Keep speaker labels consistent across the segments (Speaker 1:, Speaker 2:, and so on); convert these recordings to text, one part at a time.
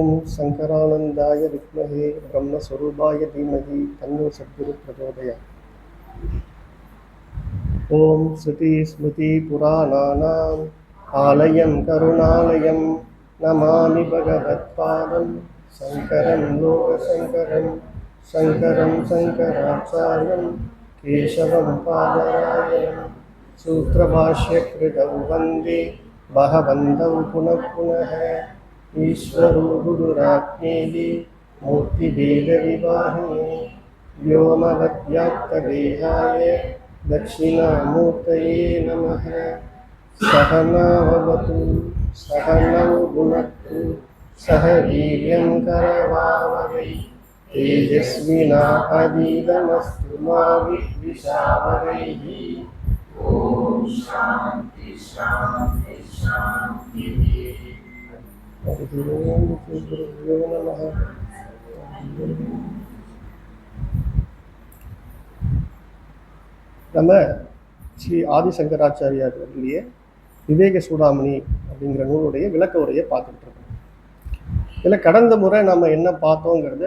Speaker 1: ஓம் சங்கரானந்தாய வித்மஹே பிரம்மஸ்வரூபாய தீமஹி தன்னோ சத்குரு பிரச்சோதயாத். ஓம் ஸ்ருதி ஸ்மிருதி புராணானாம் ஆலயம் கருணாலயம் நமாமி பகவத்பாதம் சங்கரம் லோகசங்கரம் சங்கரம் சங்கராச்சார்யம் கேசவம் பாதராயணம் சூத்ரபாஷ்யக்ருதௌ வந்தே பகவந்தௌ புனః புனः ஈஸ்வரோ குருராத்மேதி மூர்த்திபேதவிவாஹினே व्योमवद्व्याप्तदेहाय दक्षिणामूर्तये नमः। सहनावतु सहनौ भुनक्तु सह वीर्यं करवावहै तेजस्विनावधीतमस्तु मा विद्विषावहैः। ॐ शान्ति शान्ति शान्तिः। गुरुभ्यो नमः। நம்ம ஸ்ரீ ஆதிசங்கராச்சாரியார் அவர்களுடைய விவேக சூடாமணி அப்படிங்கிற நூலுடைய விளக்க உரையை பார்த்துட்டு இருக்கோம். இதில் கடந்த முறை நம்ம என்ன பார்த்தோங்கிறத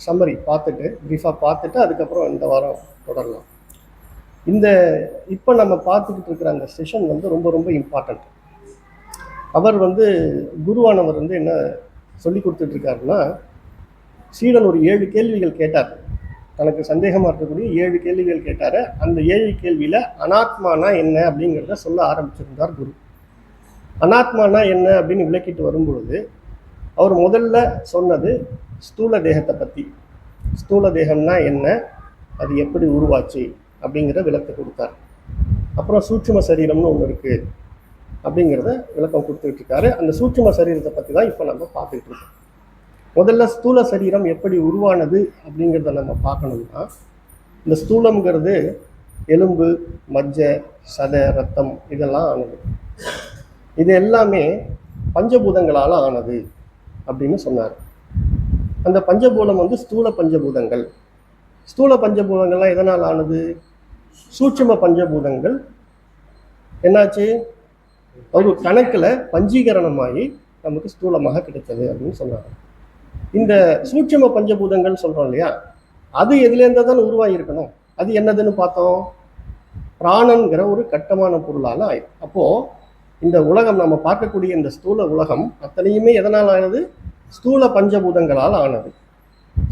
Speaker 1: சம்மரி பார்த்துட்டு ப்ரீஃபாக பார்த்துட்டு அதுக்கப்புறம் இந்த வாரம் தொடரலாம். இப்போ நம்ம பார்த்துக்கிட்டு இருக்கிற அந்த செஷன் ரொம்ப ரொம்ப இம்பார்ட்டண்ட். அவர் குருவானவர் என்ன சொல்லி கொடுத்துட்ருக்காருன்னா, சீடன் ஒரு 7 கேள்விகள் கேட்டார். தனக்கு சந்தேகமாக இருக்கக்கூடிய 7 கேள்விகள் கேட்டார். அந்த 7 கேள்வியில் அனாத்மானா என்ன அப்படிங்கிறத சொல்ல ஆரம்பிச்சிருந்தார் குரு. அனாத்மானா என்ன அப்படின்னு விளக்கிட்டு வரும்பொழுது அவர் முதல்ல சொன்னது ஸ்தூல தேகத்தை பற்றி. ஸ்தூல தேகம்னா என்ன, அது எப்படி உருவாச்சு அப்படிங்கிற விளக்க கொடுத்தார். அப்புறம் சூட்சும சரீரம்னு ஒன்று இருக்குது அப்படிங்கிறத விளக்கம் கொடுத்துக்கிட்டு இருக்காரு. அந்த சூட்சும சரீரத்தை பற்றி தான் இப்போ நம்ம பார்த்துக்கிட்டு இருக்கோம். முதல்ல ஸ்தூல சரீரம் எப்படி உருவானது அப்படிங்கிறத நம்ம பார்க்கணும்னா, இந்த ஸ்தூலம்ங்கிறது எலும்பு, மஜ்ஜை, சதை, ரத்தம் இதெல்லாம் ஆனது. இது எல்லாமே பஞ்சபூதங்களால் ஆனது அப்படின்னு சொன்னார். அந்த பஞ்சபூதம் ஸ்தூல பஞ்சபூதங்கள். ஸ்தூல பஞ்சபூதங்கள்லாம் எதனால் ஆனது? சூட்சும பஞ்சபூதங்கள் என்னாச்சு, ஒரு கணக்கில் பஞ்சீகரணமாகி நமக்கு ஸ்தூலமாக கிடைத்தது அப்படின்னு சொன்னாங்க. இந்த சூட்சும பஞ்சபூதங்கள் சொல்கிறோம் இல்லையா, அது எதுலேருந்து தான் உருவாகியிருக்கணும். அது என்னதுன்னு பார்த்தோம், பிராணங்கிற ஒரு கட்டமான பொருளால் ஆயிடும். அப்போது இந்த உலகம் நம்ம பார்க்கக்கூடிய இந்த ஸ்தூல உலகம் அத்தனையுமே எதனால் ஆனது? ஸ்தூல பஞ்சபூதங்களால் ஆனது.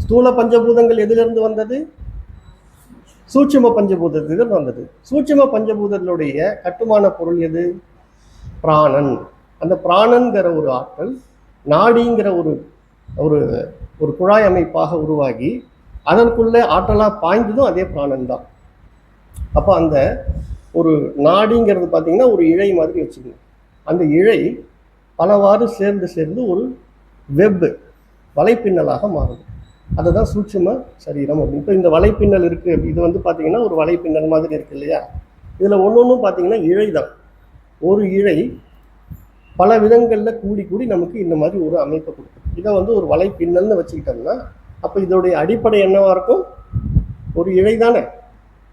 Speaker 1: ஸ்தூல பஞ்சபூதங்கள் எதிலிருந்து வந்தது? சூட்சும பஞ்சபூதத்திலிருந்து வந்தது. சூட்சும பஞ்சபூதங்களுடைய கட்டுமான பொருள் எது? பிராணன். அந்த பிராணன்கிற ஒரு ஆற்றல் நாடிங்கிற ஒரு ஒரு ஒரு குழாய் அமைப்பாக உருவாகி அதற்குள்ளே ஆற்றலாக பாய்ந்ததும் அதே பிராணன் தான். அப்போ அந்த ஒரு நாடிங்கிறது பார்த்திங்கன்னா ஒரு இழை மாதிரி வச்சுக்கணும். அந்த இழை பலவாறு சேர்ந்து ஒரு வெப் வலைப்பின்னலாக மாறுது. அதுதான் சூட்சும சரீரம் அப்படின்னு. இப்போ இந்த வலைப்பின்னல் இருக்குது, இது பார்த்திங்கன்னா ஒரு வலைப்பின்னல் மாதிரி இருக்குது இல்லையா. இதில் ஒன்று பார்த்திங்கன்னா இழை தான். ஒரு இழை பல விதங்களில் கூடி நமக்கு இந்த மாதிரி ஒரு அமைப்பை கொடுக்கும். இதை ஒரு வலைப்பின்னல்னு வச்சுக்கிட்டோம்னா, அப்போ இதோடைய அடிப்படை என்னவாக இருக்கும்? ஒரு இழை தானே.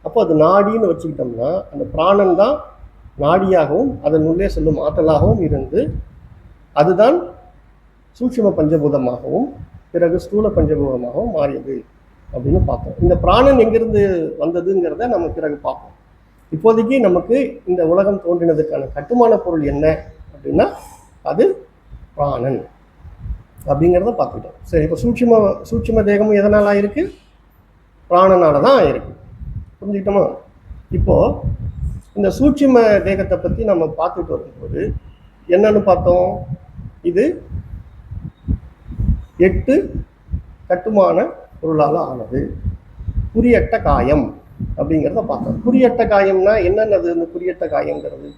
Speaker 1: அப்போ அது நாடின்னு வச்சுக்கிட்டோம்னா, அந்த பிராணன் தான் நாடியாகவும் அதன் உள்ளே செல்லும் ஆற்றலாகவும் இருந்து அதுதான் சூட்சும பஞ்சபூதமாகவும் பிறகு ஸ்தூல பஞ்சபூதமாகவும் மாறியது அப்படின்னு பார்த்தோம். இந்த பிராணன் எங்கிருந்து வந்ததுங்கிறத நம்ம பிறகு பார்ப்போம். இப்போதைக்கு நமக்கு இந்த உலகம் தோன்றினதுக்கான கட்டுமான பொருள் என்ன அப்படின்னா, அது பிராணன் அப்படிங்கிறத பார்த்துக்கிட்டோம். சரி, இப்போ சூட்சும தேகமும் எதனால் ஆயிருக்கு? பிராணனால தான் ஆயிருக்கு. புரிஞ்சுக்கிட்டோமா? இப்போது இந்த சூட்சும தேகத்தை பற்றி நம்ம பார்த்துட்டு வரும்போது என்னன்னு பார்த்தோம், இது 8 கட்டுமான பொருளால் ஆனது. குறியட்ட காயம் அப்படிங்கிறத பார்த்தோம். குறியட்ட காயம்னா என்னென்னது? இந்த குறியட்ட காயங்கிறது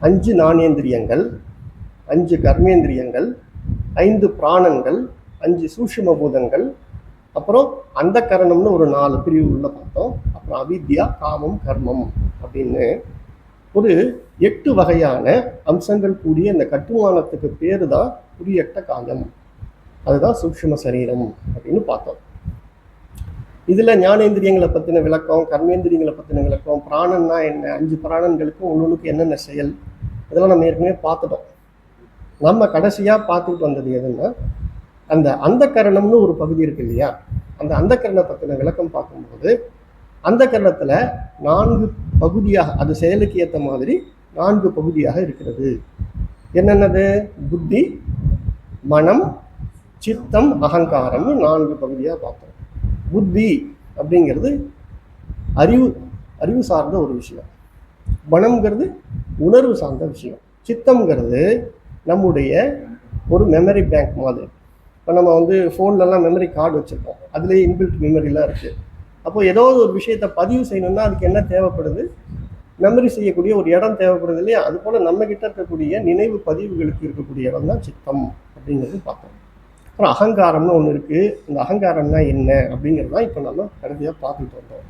Speaker 1: 5 ஞானேந்திரியங்கள், 5 கர்மேந்திரியங்கள், 5 பிராணங்கள், 5 சூட்சும பூதங்கள், அப்புறம் அந்த கரணம்னு ஒரு 4 பிரிவு உள்ள பார்த்தோம். அப்புறம் அவித்யா, காமம், கர்மம் அப்படின்னு ஒரு 8 வகையான அம்சங்கள் கூடிய இந்த கட்டுமானத்துக்கு பேரு தான் குறியட்ட காயம். அதுதான் சூட்சும சரீரம் அப்படின்னு பார்த்தோம். இதில் ஞானேந்திரியங்களை பற்றின விளக்கம், கர்மேந்திரியங்களை பற்றின விளக்கம், பிராணன்னா என்ன, 5 பிராணன்களுக்கும் ஒன்றுக்கு என்னென்ன செயல், இதெல்லாம் நம்ம ஏற்கனவே பார்த்துட்டோம். நம்ம கடைசியாக பார்த்துட்டு வந்தது எதுன்னா, அந்த கரணம்னு ஒரு பகுதி இருக்கு இல்லையா, அந்த கரணை பற்றின விளக்கம் பார்க்கும்போது, அந்த கரணத்தில் 4 பகுதியாக, அது செயலுக்கு ஏற்ற மாதிரி 4 பகுதியாக இருக்கிறது. என்னென்னது? புத்தி, மனம், சித்தம், அகங்காரம்னு 4 பகுதியாக பார்த்தோம். புத்தி அப்படிங்கிறது அறிவு சார்ந்த ஒரு விஷயம். மனம்ங்கிறது உணர்வு சார்ந்த விஷயம். சித்தம்ங்கிறது நம்முடைய ஒரு மெமரி பேங்க் மாதிரி. இப்போ நம்ம வந்து ஃபோன்லலாம் மெமரி கார்டு வச்சுருக்கோம், அதுலேயே இன்பில்ட் மெமரிலாம் இருக்குது. அப்போது ஏதோ ஒரு விஷயத்தை பதிவு செய்யணும்னா அதுக்கு என்ன தேவைப்படுது? மெமரி செய்யக்கூடிய ஒரு இடம் தேவைப்படுது இல்லையா? அதுபோல் நம்மக்கிட்ட இருக்கக்கூடிய நினைவு பதிவுகளுக்கு இருக்கக்கூடிய இடம் தான் சித்தம் அப்படிங்கிறது பார்த்தோம். அப்புறம் அகங்காரம்னு ஒன்று இருக்குது. இந்த அகங்காரம்னா என்ன அப்படிங்கிறது தான் இப்போ நம்ம கடைசியாக பார்த்துட்டு வந்தோம்.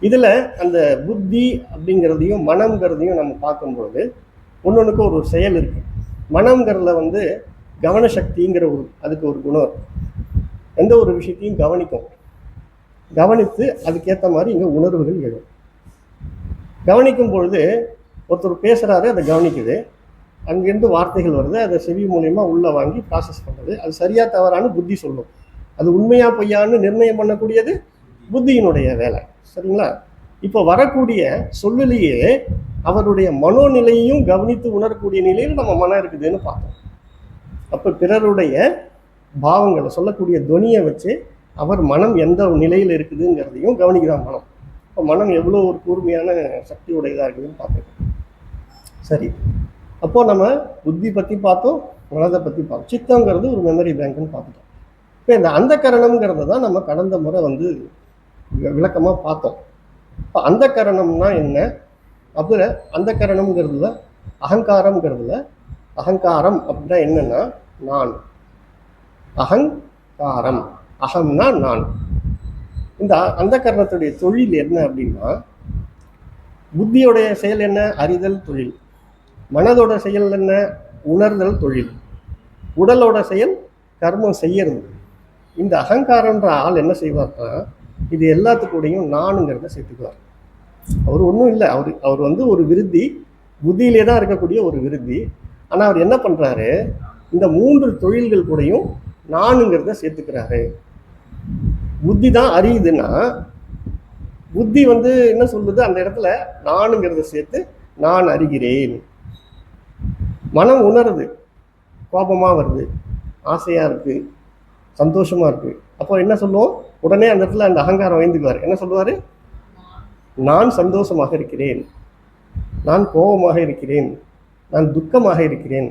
Speaker 1: இதில் அந்த புத்தி அப்படிங்கிறதையும் மனம்ங்கிறதையும் நம்ம பார்க்கும்போது ஒன்னொன்றுக்கு ஒரு செயல் இருக்குது. மனம்ங்கிறதுல வந்து கவனசக்திங்கிற அதுக்கு ஒரு குணம். எந்த ஒரு விஷயத்தையும் கவனிக்கும், கவனித்து அதுக்கேற்ற மாதிரி இங்கே உணர்வுகள் எழும். கவனிக்கும் பொழுது ஒருத்தர் பேசுகிறாரு, அதை கவனிக்குது, அங்கேருந்து வார்த்தைகள் வருது, அதை செவி மூலயமா உள்ளே வாங்கி ப்ராசஸ் பண்ணுறது. அது சரியாக தவறானு புத்தி சொல்லும். அது உண்மையாக பொய்யான்னு நிர்ணயம் பண்ணக்கூடியது புத்தியினுடைய வேலை. சரிங்களா? இப்போ வரக்கூடிய சொல்லிலேயே அவருடைய மனோநிலையையும் கவனித்து உணரக்கூடிய நிலையில் நம்ம மனம் இருக்குதுன்னு பார்த்தோம். அப்போ பிறருடைய பாவங்களை சொல்லக்கூடிய துணியை வச்சு அவர் மனம் எந்த நிலையில் இருக்குதுங்கிறதையும் கவனிக்கிறான் மனம். இப்போ மனம் எவ்வளோ ஒரு கூர்மையான சக்தி உடையதாக இருக்குதுன்னு பார்த்துருக்கோம். சரி, அப்போது நம்ம புத்தி பற்றி பார்த்தோம், மனதை பற்றி பார்த்தோம். சித்தங்கிறது ஒரு மெமரி பேங்க்னு பார்த்துட்டோம். இப்போ இந்த அந்த கரணம்ங்கிறத தான் நம்ம கடந்த முறை வந்து விளக்கமாக பார்த்தோம். இப்போ அந்த கரணம்னா என்ன? அதில் அந்த கரணம்ங்கிறதுல அகங்காரம்ங்கிறதுல அகங்காரம் அப்படின்னா என்னன்னா நான். அகங்காரம், அகம்னா நான். இந்த அந்த கரணத்துடைய தொழில் என்ன அப்படின்னா, புத்தியோடைய செயல் என்ன? அறிதல் தொழில். மனதோட செயல் என்ன? உணர்தல் தொழில். உடலோட செயல் கர்மம் செய்யறது. இந்த அகங்காரன்ற ஆள் என்ன செய்வார்னா, இது எல்லாத்துக்கூடையும் நானுங்கிறத சேர்த்துக்குவார். அவர் ஒன்றும் இல்லை, அவர் வந்து ஒரு விருத்தி, புத்தியிலே தான் இருக்கக்கூடிய ஒரு விருத்தி. ஆனால் அவர் என்ன பண்ணுறாரு, இந்த 3 தொழில்கள் கூடயும் நானுங்கிறத சேர்த்துக்கிறாரு. புத்தி தான் அறியுதுன்னா, புத்தி வந்து என்ன சொல்லுது, அந்த இடத்துல நானுங்கிறத சேர்த்து நான் அறிகிறேன். மனம் உணருது, கோபமாக வருது, ஆசையாக இருக்குது, சந்தோஷமாக இருக்குது. அப்போ என்ன சொல்லுவோம், உடனே அந்த இடத்துல அந்த அகங்காரம் வைந்துக்குவார். என்ன சொல்லுவார்? நான் சந்தோஷமாக இருக்கிறேன், நான் கோபமாக இருக்கிறேன், நான் துக்கமாக இருக்கிறேன்.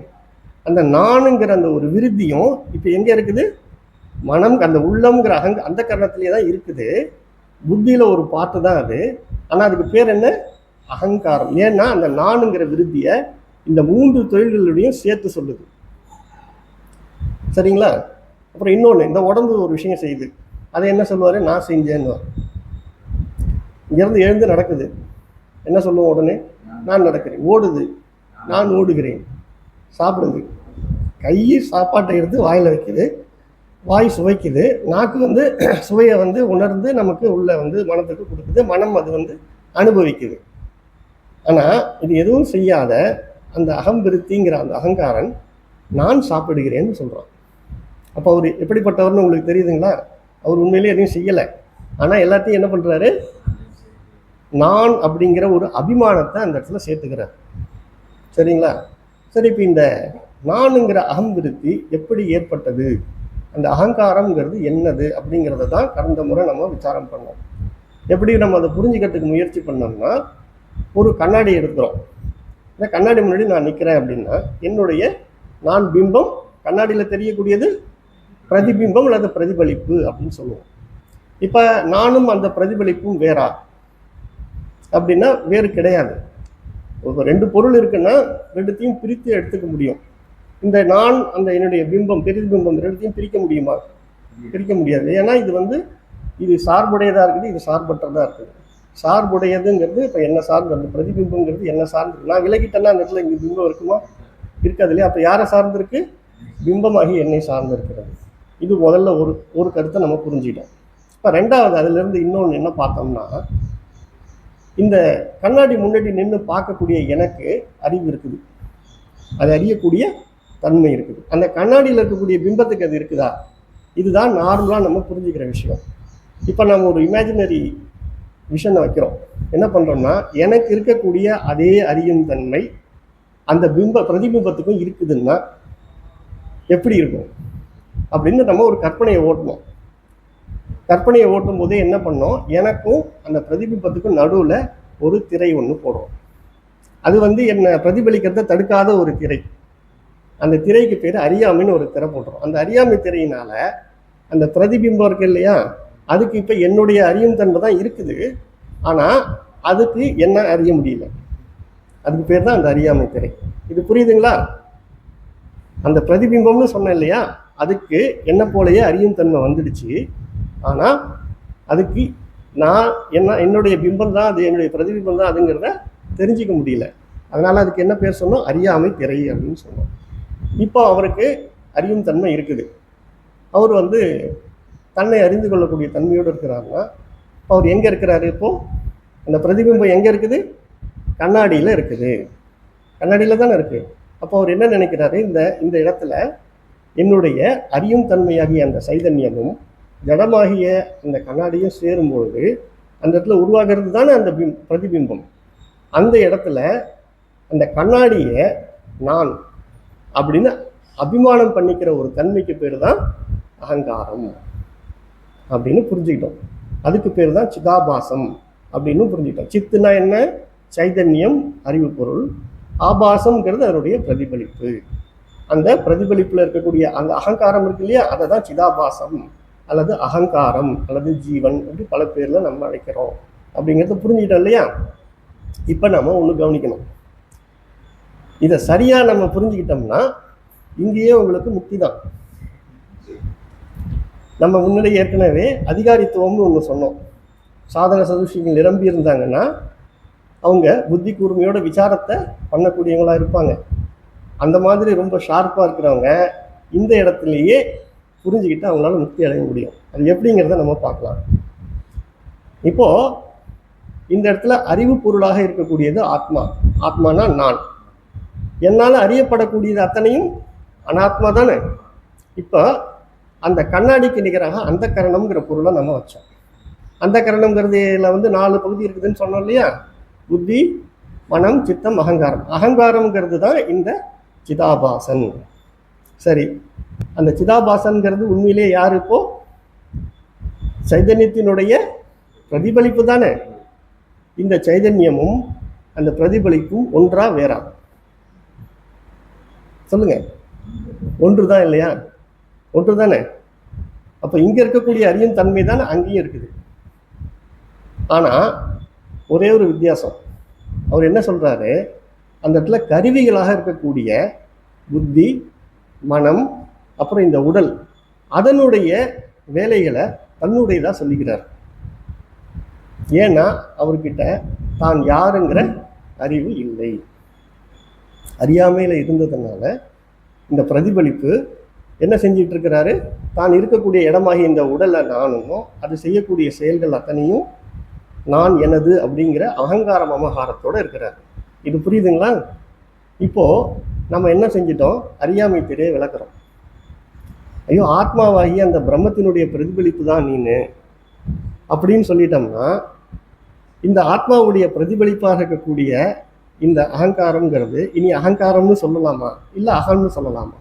Speaker 1: அந்த நானுங்கிற அந்த ஒரு விருத்தியும் இப்போ எங்கே இருக்குது? மனம், அந்த உள்ளம்ங்கிற அந்த கரணத்திலே தான் இருக்குது. புத்தியில் ஒரு பாட்டு தான் அது. ஆனால் அதுக்கு பேர் என்ன? அகங்காரம். ஏன்னா அந்த நானுங்கிற விருத்தியை இந்த 3 தொழில்களுடையும் சேர்த்து சொல்லுது. சரிங்களா? அப்புறம் இன்னொன்று, இந்த உடம்பு ஒரு விஷயம் செய்யுது, அதை என்ன சொல்லுவார்? நான் செஞ்சேன்னு. இங்கேருந்து எழுந்து நடக்குது, என்ன சொல்லுவோம் உடனே? நான் நடக்கிறேன். ஓடுது, நான் ஓடுகிறேன். சாப்பிடுது, கை சாப்பாட்டை எடுத்து வாயில் வைக்குது, வாய் சுவைக்குது, நாக்கு வந்து சுவையை வந்து உணர்ந்து நமக்கு உள்ள வந்து மனத்துக்கு கொடுக்குது, மனம் அது வந்து அனுபவிக்குது. ஆனால் இது எதுவும் செய்யாத அந்த அகம்பிருத்திங்கிற அந்த அகங்காரன் நான் சாப்பிடுகிறேன்னு சொல்கிறான். அப்போ அவர் எப்படிப்பட்டவர்னு உங்களுக்கு தெரியுதுங்களா? அவர் உண்மையிலே எதையும் செய்யலை, ஆனால் எல்லாத்தையும் என்ன பண்ணுறாரு? நான் அப்படிங்கிற ஒரு அபிமானத்தை அந்த இடத்துல சேர்த்துக்கிறார். சரிங்களா? சரி, இப்போ இந்த நானுங்கிற அகம்பிருத்தி எப்படி ஏற்பட்டது, அந்த அகங்காரம்ங்கிறது என்னது அப்படிங்கிறத தான் கடந்த முறை நம்ம விசாரம் பண்ணோம். எப்படி நம்ம அதை புரிஞ்சுக்கிறதுக்கு முயற்சி பண்ணோம்னா, ஒரு கண்ணாடி எடுக்கிறோம். இந்த கண்ணாடி முன்னாடி நான் நிற்கிறேன் அப்படின்னா, என்னுடைய நான் பிம்பம், கண்ணாடியில் தெரியக்கூடியது பிரதிபிம்பம் அல்லது பிரதிபலிப்பு அப்படின்னு சொல்லுவோம். இப்போ நானும் அந்த பிரதிபலிப்பும் வேறா அப்படின்னா வேறு கிடையாது. ஒரு 2 பொருள் இருக்குன்னா 2த்தையும் பிரித்து எடுத்துக்க முடியும். இந்த நான், அந்த என்னுடைய பிம்பம், பிரதிபிம்பம், 2த்தையும் பிரிக்க முடியுமா? பிரிக்க முடியாது. ஏன்னா இது வந்து இது சார்புடையதாக இருக்குது, இது சார்பற்றதாக இருக்குது. சார்புடையதுங்கிறது இப்போ என்ன சார்ந்து, அந்த பிரதிபிம்பங்கிறது என்ன சார்ந்து. நான் விலகிட்டேன்னா அந்த இடத்துல இங்கே பிம்பம் இருக்குமா? இருக்காது இல்லையா? அப்போ யாரை சார்ந்திருக்கு? பிம்பமாகி என்னை சார்ந்து இருக்கிறது. இது முதல்ல ஒரு கருத்தை நம்ம புரிஞ்சுக்கிட்டோம். இப்போ 2வது அதிலிருந்து இன்னொன்று என்ன பார்த்தோம்னா, இந்த கண்ணாடி முன்னாடி நின்று பார்க்கக்கூடிய எனக்கு அறிவு இருக்குது, அதை அறியக்கூடிய தன்மை இருக்குது. அந்த கண்ணாடியில் இருக்கக்கூடிய பிம்பத்துக்கு அது இருக்குதா? இதுதான் நார்மலாக நம்ம புரிஞ்சுக்கிற விஷயம். இப்போ நம்ம ஒரு இமேஜினரி விஷனை வைக்கிறோம். என்ன பண்ணுறோம்னா, எனக்கு இருக்கக்கூடிய அதே அறியும் தன்மை அந்த பிரதிபிம்பத்துக்கும் இருக்குதுன்னா எப்படி இருக்கும் அப்படின்னு நம்ம ஒரு கற்பனையை ஓட்டணும். கற்பனையை ஓட்டும் போதே என்ன பண்ணோம், எனக்கும் அந்த பிரதிபிம்பத்துக்கும் நடுவில் ஒரு திரை ஒன்று போடுறோம். அது என்ன பிரதிபலிக்கிறத தடுக்காத ஒரு திரை. அந்த திரைக்கு பேர் அறியாமைன்னு ஒரு திரை போடுறோம். அந்த அறியாமை திரையினால அந்த பிரதிபிம்பம் இருக்கு இல்லையா, அதுக்கு இப்போ என்னுடைய அறியும் தன்மை தான் இருக்குது, ஆனால் அதுக்கு என்ன அறிய முடியல. அதுக்கு பேர் தான் அந்த அறியாமை திரை. இது புரியுதுங்களா? அந்த பிரதிபிம்பம்னு சொன்னேன் இல்லையா, அதுக்கு என்ன போலயே அறியும் தன்மை வந்துடுச்சு, ஆனால் அதுக்கு நான் என்னுடைய பிம்பம் தான் அது, என்னுடைய பிரதிபிம்பம் தான் அதுங்கிறத தெரிஞ்சிக்க முடியல. அதனால அதுக்கு என்ன பேர் சொன்னோம்? அறியாமை திரை அப்படின்னு சொன்னோம். இப்போ அவருக்கு அறியும் தன்மை இருக்குது. அவர் தன்னை அறிந்து கொள்ளக்கூடிய தன்மையோடு இருக்கிறாருன்னா அவர் எங்கே இருக்கிறாரு? இப்போது அந்த பிரதிபிம்பம் எங்கே இருக்குது? கண்ணாடியில் இருக்குது. கண்ணாடியில் தானே இருக்குது. அப்போ அவர் என்ன நினைக்கிறாரு, இந்த இடத்துல என்னுடைய அறியும் தன்மையாகிய அந்த சைதன்யமும் ஜடமாகிய இந்த கண்ணாடியும் சேரும்பொழுது அந்த இடத்துல உருவாகிறது தானே அந்த பிரதிபிம்பம். அந்த இடத்துல அந்த கண்ணாடியை நான் அப்படின்னு அபிமானம் பண்ணிக்கிற ஒரு தன்மைக்கு பேர் தான் அகங்காரம் அப்படின்னு புரிஞ்சுக்கிட்டோம். அதுக்கு பேர் தான் சிதாபாசம் அப்படின்னு புரிஞ்சுக்கிட்டோம். சித்துனா என்ன? சைதன்யம், அறிவு பொருள். ஆபாசம்ங்கிறது அதனுடைய பிரதிபலிப்பு. அந்த பிரதிபலிப்பில் இருக்கக்கூடிய அந்த அகங்காரம் இருக்கு இல்லையா, அதை தான் சிதாபாசம் அல்லது அகங்காரம் அல்லது ஜீவன் அப்படி பல பேரில் நம்ம அழைக்கிறோம் அப்படிங்கிறத புரிஞ்சுக்கிட்டோம் இல்லையா. இப்போ நம்ம ஒன்று கவனிக்கணும். இதை சரியாக நம்ம புரிஞ்சுக்கிட்டோம்னா இங்கேயே உங்களுக்கு முக்தி தான். நம்ம முன்னாடி ஏற்கனவே அதிகாரித்துவம்னு ஒன்று சொன்னோம். சாதன சதுஷ்டிகள் நிரம்பி இருந்தாங்கன்னா அவங்க புத்தி கூர்மையோட விசாரத்தை பண்ணக்கூடியவங்களாக இருப்பாங்க. அந்த மாதிரி ரொம்ப ஷார்ப்பாக இருக்கிறவங்க இந்த இடத்துலையே புரிஞ்சுக்கிட்டு அவங்களால முக்தி அடைய முடியும். அது எப்படிங்கிறத நம்ம பார்க்கலாம். இப்போது இந்த இடத்துல அறிவு பொருளாக இருக்கக்கூடியது ஆத்மா. ஆத்மானா நான். என்னால் அறியப்படக்கூடியது அத்தனையும் அனாத்மா தானே. இப்போ அந்த கண்ணாடிக்கு நிகராக அந்த கரணம்ங்கிற பொருளை நம்ம வச்சோம். அந்த கரணம்ங்கிறதுல 4 பகுதி இருக்குதுன்னு சொன்னோம் இல்லையா, புத்தி, மனம், சித்தம், அகங்காரம். அகங்காரம்ங்கிறது தான் இந்த சிதாபாசன். சரி, அந்த சிதாபாசன்கிறது உண்மையிலே யார்? இப்போ சைதன்யத்தினுடைய பிரதிபலிப்பு தானே. இந்த சைதன்யமும் அந்த பிரதிபலிப்பும் ஒன்றா வேறா? சொல்லுங்க. ஒன்று தான் இல்லையா? ஒன்று தானே. அப்போ இங்கே இருக்கக்கூடிய அறியும் தன்மை தானே அங்கேயும் இருக்குது. ஆனால் ஒரே ஒரு வித்தியாசம். அவர் என்ன சொல்கிறாரு, அந்த இடத்துல கருவிகளாக இருக்கக்கூடிய புத்தி, மனம், அப்புறம் இந்த உடல், அதனுடைய வேலைகளை தன்னுடையதாக சொல்லிக்கிறார். ஏன்னா அவர்கிட்ட தான் யாருங்கிற அறிவு இல்லை. அறியாமையில் இருந்ததுனால இந்த பிரதிபலிப்பு என்ன செஞ்சிட்டு இருக்கிறாரு, தான் இருக்கக்கூடிய இடமாகிய இந்த உடலை நானும் அது செய்யக்கூடிய செயல்கள் அத்தனையும் நான் எனது அப்படிங்கிற அகங்கார மமகாரத்தோடு இருக்கிறார். இது புரியுதுங்களா? இப்போது நம்ம என்ன செஞ்சிட்டோம், அறியாமை திரையை விளக்குறோம். ஐயோ, ஆத்மாவாகிய அந்த பிரம்மத்தினுடைய பிரதிபலிப்பு தான் நீனு அப்படின்னு சொல்லிட்டோம்னா இந்த ஆத்மாவுடைய பிரதிபலிப்பாக இருக்கக்கூடிய இந்த அகங்காரம்ங்கிறது இனி அகங்காரம்னு சொல்லலாமா, இல்லை அகம்னு சொல்லலாமா?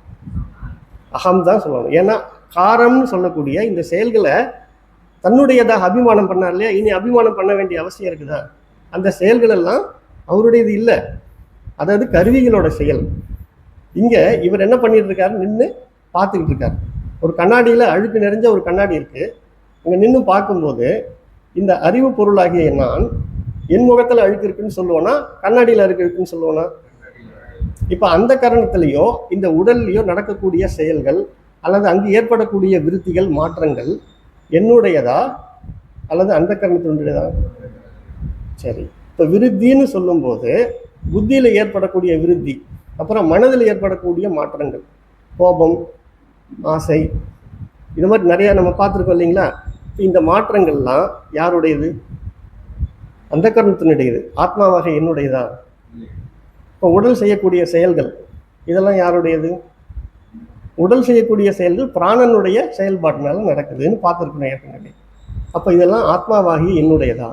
Speaker 1: அகம் தான் சொல்லணும். ஏன்னா காரம்னு சொல்லக்கூடிய இந்த செயல்களை தன்னுடையதாக அபிமானம் பண்ணார் இல்லையா, இனி அபிமானம் பண்ண வேண்டிய அவசியம் இருக்குதா? அந்த செயல்கள் எல்லாம் அவருடையது இல்லை, அதாவது கருவிகளோட செயல். இங்கே இவர் என்ன பண்ணிட்டு இருக்காரு, நின்று பார்த்துக்கிட்டு இருக்காரு. ஒரு கண்ணாடியில் அழுக்கு நிறைஞ்ச ஒரு கண்ணாடி இருக்குது. இங்கே நின்று பார்க்கும்போது இந்த அறிவு பொருளாகிய நான் என் முகத்தில் அழுக்கு இருக்குன்னு சொல்லுவோன்னா, கண்ணாடியில் அழுக்கு இருக்குன்னு சொல்லுவோன்னா? இப்போ அந்த கரணத்திலேயோ இந்த உடல்லையோ நடக்கக்கூடிய செயல்கள் அல்லது அங்கு ஏற்படக்கூடிய விருத்திகள், மாற்றங்கள் என்னுடையதா அல்லது அந்த கரணத்தினுடையதா? சரி, இப்போ விருத்தின்னு சொல்லும்போது புத்தியில் ஏற்படக்கூடிய விருத்தி, அப்புறம் மனதில் ஏற்படக்கூடிய மாற்றங்கள், கோபம், ஆசை, இது மாதிரி நிறையா நம்ம பார்த்துருக்கோம் இல்லைங்களா? இந்த மாற்றங்கள்லாம் யாருடையது? அந்த கரணத்தினுடையது. ஆத்மாவாக என்னுடையதா? இப்போ உடல் செய்யக்கூடிய செயல்கள் இதெல்லாம் யாருடையது? உடல் செய்யக்கூடிய செயல்கள் பிராணனுடைய செயல்பாட்டினால நடக்குதுன்னு பார்த்துருக்கணும் ஏற்கனவே. அப்போ இதெல்லாம் ஆத்மாவாகிய என்னுடையதா?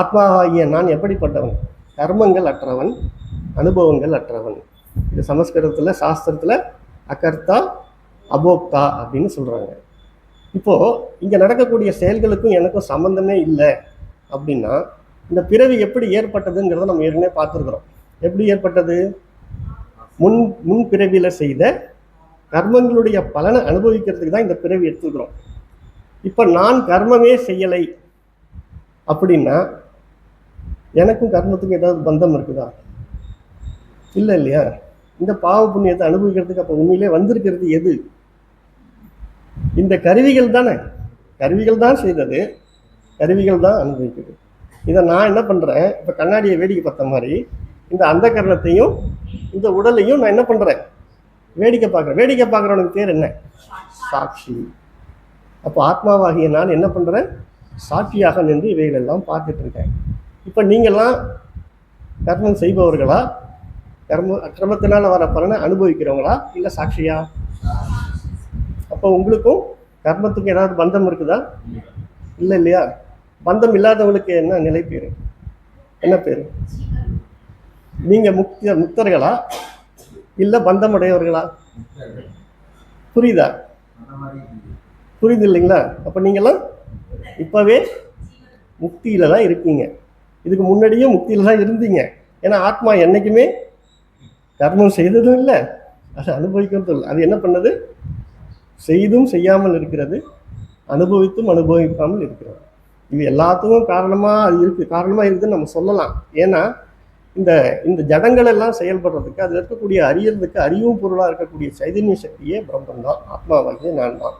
Speaker 1: ஆத்மாவாகிய நான் எப்படிப்பட்டவன்? கர்மங்கள் அற்றவன், அனுபவங்கள் அற்றவன். இது சமஸ்கிருதத்தில் சாஸ்திரத்தில் அகர்த்தா அபோக்தா அப்படின்னு சொல்கிறாங்க. இப்போது இங்கே நடக்கக்கூடிய செயல்களுக்கும் எனக்கும் சம்மந்தமே இல்லை அப்படின்னா இந்த பிறவி எப்படி ஏற்பட்டதுங்கிறத நம்ம ஏற்கனவே பார்த்துருக்குறோம். எப்படி ஏற்பட்டது? முன் பிறவியில் செய்த கர்மங்களுடைய பலனை அனுபவிக்கிறதுக்கு தான் இந்த பிறவி எடுத்துக்கிறோம். இப்போ நான் கர்மமே செய்யலை அப்படின்னா எனக்கும் கர்மத்துக்கும் ஏதாவது பந்தம் இருக்குதா? இல்லை இல்லையா? இந்த பாவ புண்ணியத்தை அனுபவிக்கிறதுக்கு அப்போ உண்மையிலே வந்திருக்கிறது எது? இந்த கருவிகள் தானே. கருவிகள் தான் செய்தது, கருவிகள் தான் அனுபவிக்குது. இதை நான் என்ன பண்ணுறேன், இப்போ கண்ணாடியை வேடிக்கை பார்த்த மாதிரி இந்த அந்த கரணத்தையும் இந்த உடலையும் நான் என்ன பண்ணுறேன், வேடிக்கை பார்க்குறேன். வேடிக்கை பார்க்குறவனுக்கு பேர் என்ன? சாட்சி. அப்போ ஆத்மாவாகிய நான் என்ன பண்ணுறேன், சாட்சியாக நின்று இவைகளெல்லாம் பார்த்துட்டு இருக்கேன். இப்போ நீங்கள்லாம் கர்மம் செய்பவர்களா, கர்மத்தினால் வர பலனை அனுபவிக்கிறவங்களா, இல்லை சாட்சியா? அப்போ உங்களுக்கும் கர்மத்துக்கும் ஏதாவது பந்தம் இருக்குதா? இல்லை இல்லையா? பந்தம் இல்லாதவங்களுக்கு என்ன நிலை பேர், என்ன பேர்? நீங்கள் முக்தர்களா இல்லை பந்தம் உடையவர்களா? புரியுதா? புரியுது இல்லைங்களா? அப்போ நீங்களாம் இப்போவே முக்தியில் தான் இருக்கீங்க. இதுக்கு முன்னாடியும் முக்தியில் தான் இருந்தீங்க. ஏன்னா ஆத்மா என்றைக்குமே கர்மம் செய்ததும் இல்லை, அது அனுபவிக்கிறதும் இல்லை. அது என்ன பண்ணது? செய்தும் செய்யாமல் இருக்கிறது, அனுபவித்தும் அனுபவிக்காமல் இருக்கிறது. இது எல்லாத்துக்கும் காரணமாக அது இருக்குது, காரணமாக இருக்குதுன்னு நம்ம சொல்லலாம். ஏன்னா இந்த ஜடங்கள் எல்லாம் செயல்படுறதுக்கு, அதில் இருக்கக்கூடிய அறியறதுக்கு அறிவும் பொருளாக இருக்கக்கூடிய சைதன்ய சக்தியே பிரம்மம் தான், ஆத்மாவாகிய நான் தான்.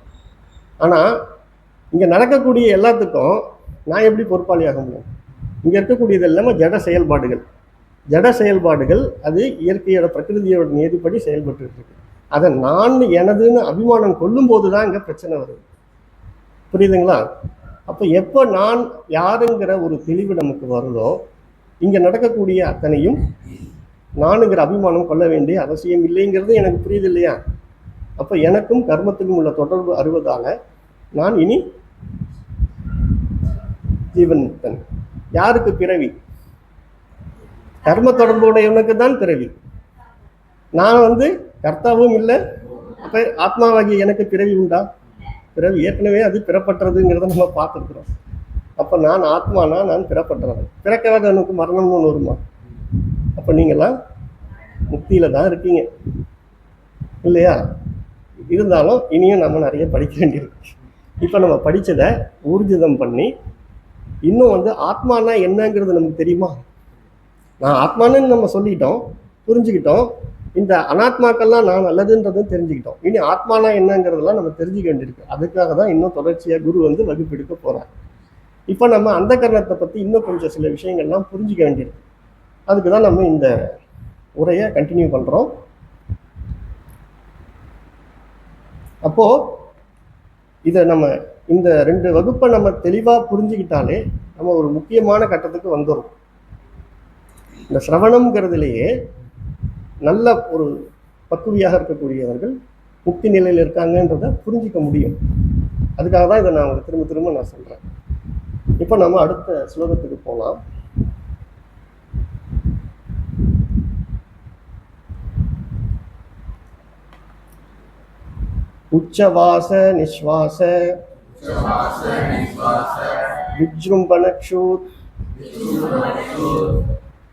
Speaker 1: ஆனால் இங்கே நடக்கக்கூடிய எல்லாத்துக்கும் நான் எப்படி பொறுப்பாளியாக முடியும்? இங்கே இருக்கக்கூடியது எல்லாமே ஜட செயல்பாடுகள். ஜட செயல்பாடுகள் அது இயற்கையோட பிரகிருதியோட நியதிப்படி செயல்பட்டு இருக்கு. அதை நான் எனதுன்னு அபிமானம் கொள்ளும் போது தான் இங்கே பிரச்சனை வருது. புரியுதுங்களா? அப்போ எப்போ நான் யாருங்கிற ஒரு தெளிவு நமக்கு வருதோ இங்கே நடக்கக்கூடிய அத்தனையும் நானுங்கிற அபிமானம் கொள்ள வேண்டிய அவசியம் இல்லைங்கிறது எனக்கு புரியுது இல்லையா? அப்போ எனக்கும் கர்மத்துக்கும் உள்ள தொடர்பு அறிவதால நான் இனி ஜீவன் முக்தன். யாருக்கு பிறவி? கர்ம தொடர்புடையவனுக்கு தான் பிறவி. நான் கர்த்தாவும் இல்லை. அப்போ ஆத்மாவாகிய எனக்கு பிறவி உண்டா? பிறவி ஏற்கனவே அது பிறப்பற்றதுங்கிறத நம்ம பார்த்துருக்குறோம். அப்போ நான் ஆத்மானா நான் பிறப்பற்றவன். பிறக்காதவனுக்கு மரணம்னு ஒன்று வருமா? அப்போ நீங்களாம் முக்தியில் தான் இருக்கீங்க இல்லையா? இருந்தாலும் இனியும் நம்ம நிறைய படிக்க வேண்டியிருக்கு. இப்போ நம்ம படித்ததை ஊர்ஜிதம் பண்ணி இன்னும் ஆத்மானா என்னங்கிறது நமக்கு தெரியுமா? நான் ஆத்மானு நம்ம சொல்லிட்டோம், புரிஞ்சுக்கிட்டோம். இந்த அனாத்மாக்கள்லாம் நான் நல்லதுன்றதும் தெரிஞ்சுக்கிட்டோம். இனி ஆத்மானா என்னங்கிறதெல்லாம் நம்ம தெரிஞ்சுக்க வேண்டியிருக்கு. அதுக்காக தான் இன்னும் தொடர்ச்சியாக குரு வகுப்பெடுக்க போகிறார். இப்போ நம்ம அந்த கரணத்தை பற்றி இன்னும் கொஞ்சம் சில விஷயங்கள்லாம் புரிஞ்சிக்க வேண்டியிருக்கு. அதுக்கு தான் நம்ம இந்த உரையை கண்டினியூ பண்ணுறோம். அப்போது இதை நம்ம இந்த 2 வகுப்பை நம்ம தெளிவாக புரிஞ்சுக்கிட்டாலே நம்ம ஒரு முக்கியமான கட்டத்துக்கு வந்துடும். இந்த சிரவணம்ங்கிறதுலேயே நல்ல ஒரு பக்குவியாக இருக்கக்கூடியவர்கள் முக்தி நிலையில் இருக்காங்கன்றதை புரிஞ்சிக்க முடியும். அதுக்காக தான் இதை நான் திரும்ப திரும்ப நான் சொல்கிறேன். இப்போ நம்ம அடுத்த ஸ்லோகத்துக்கு போகலாம். உச்சவாச நிஸ்வாச விஜృంభணக்ஷூத்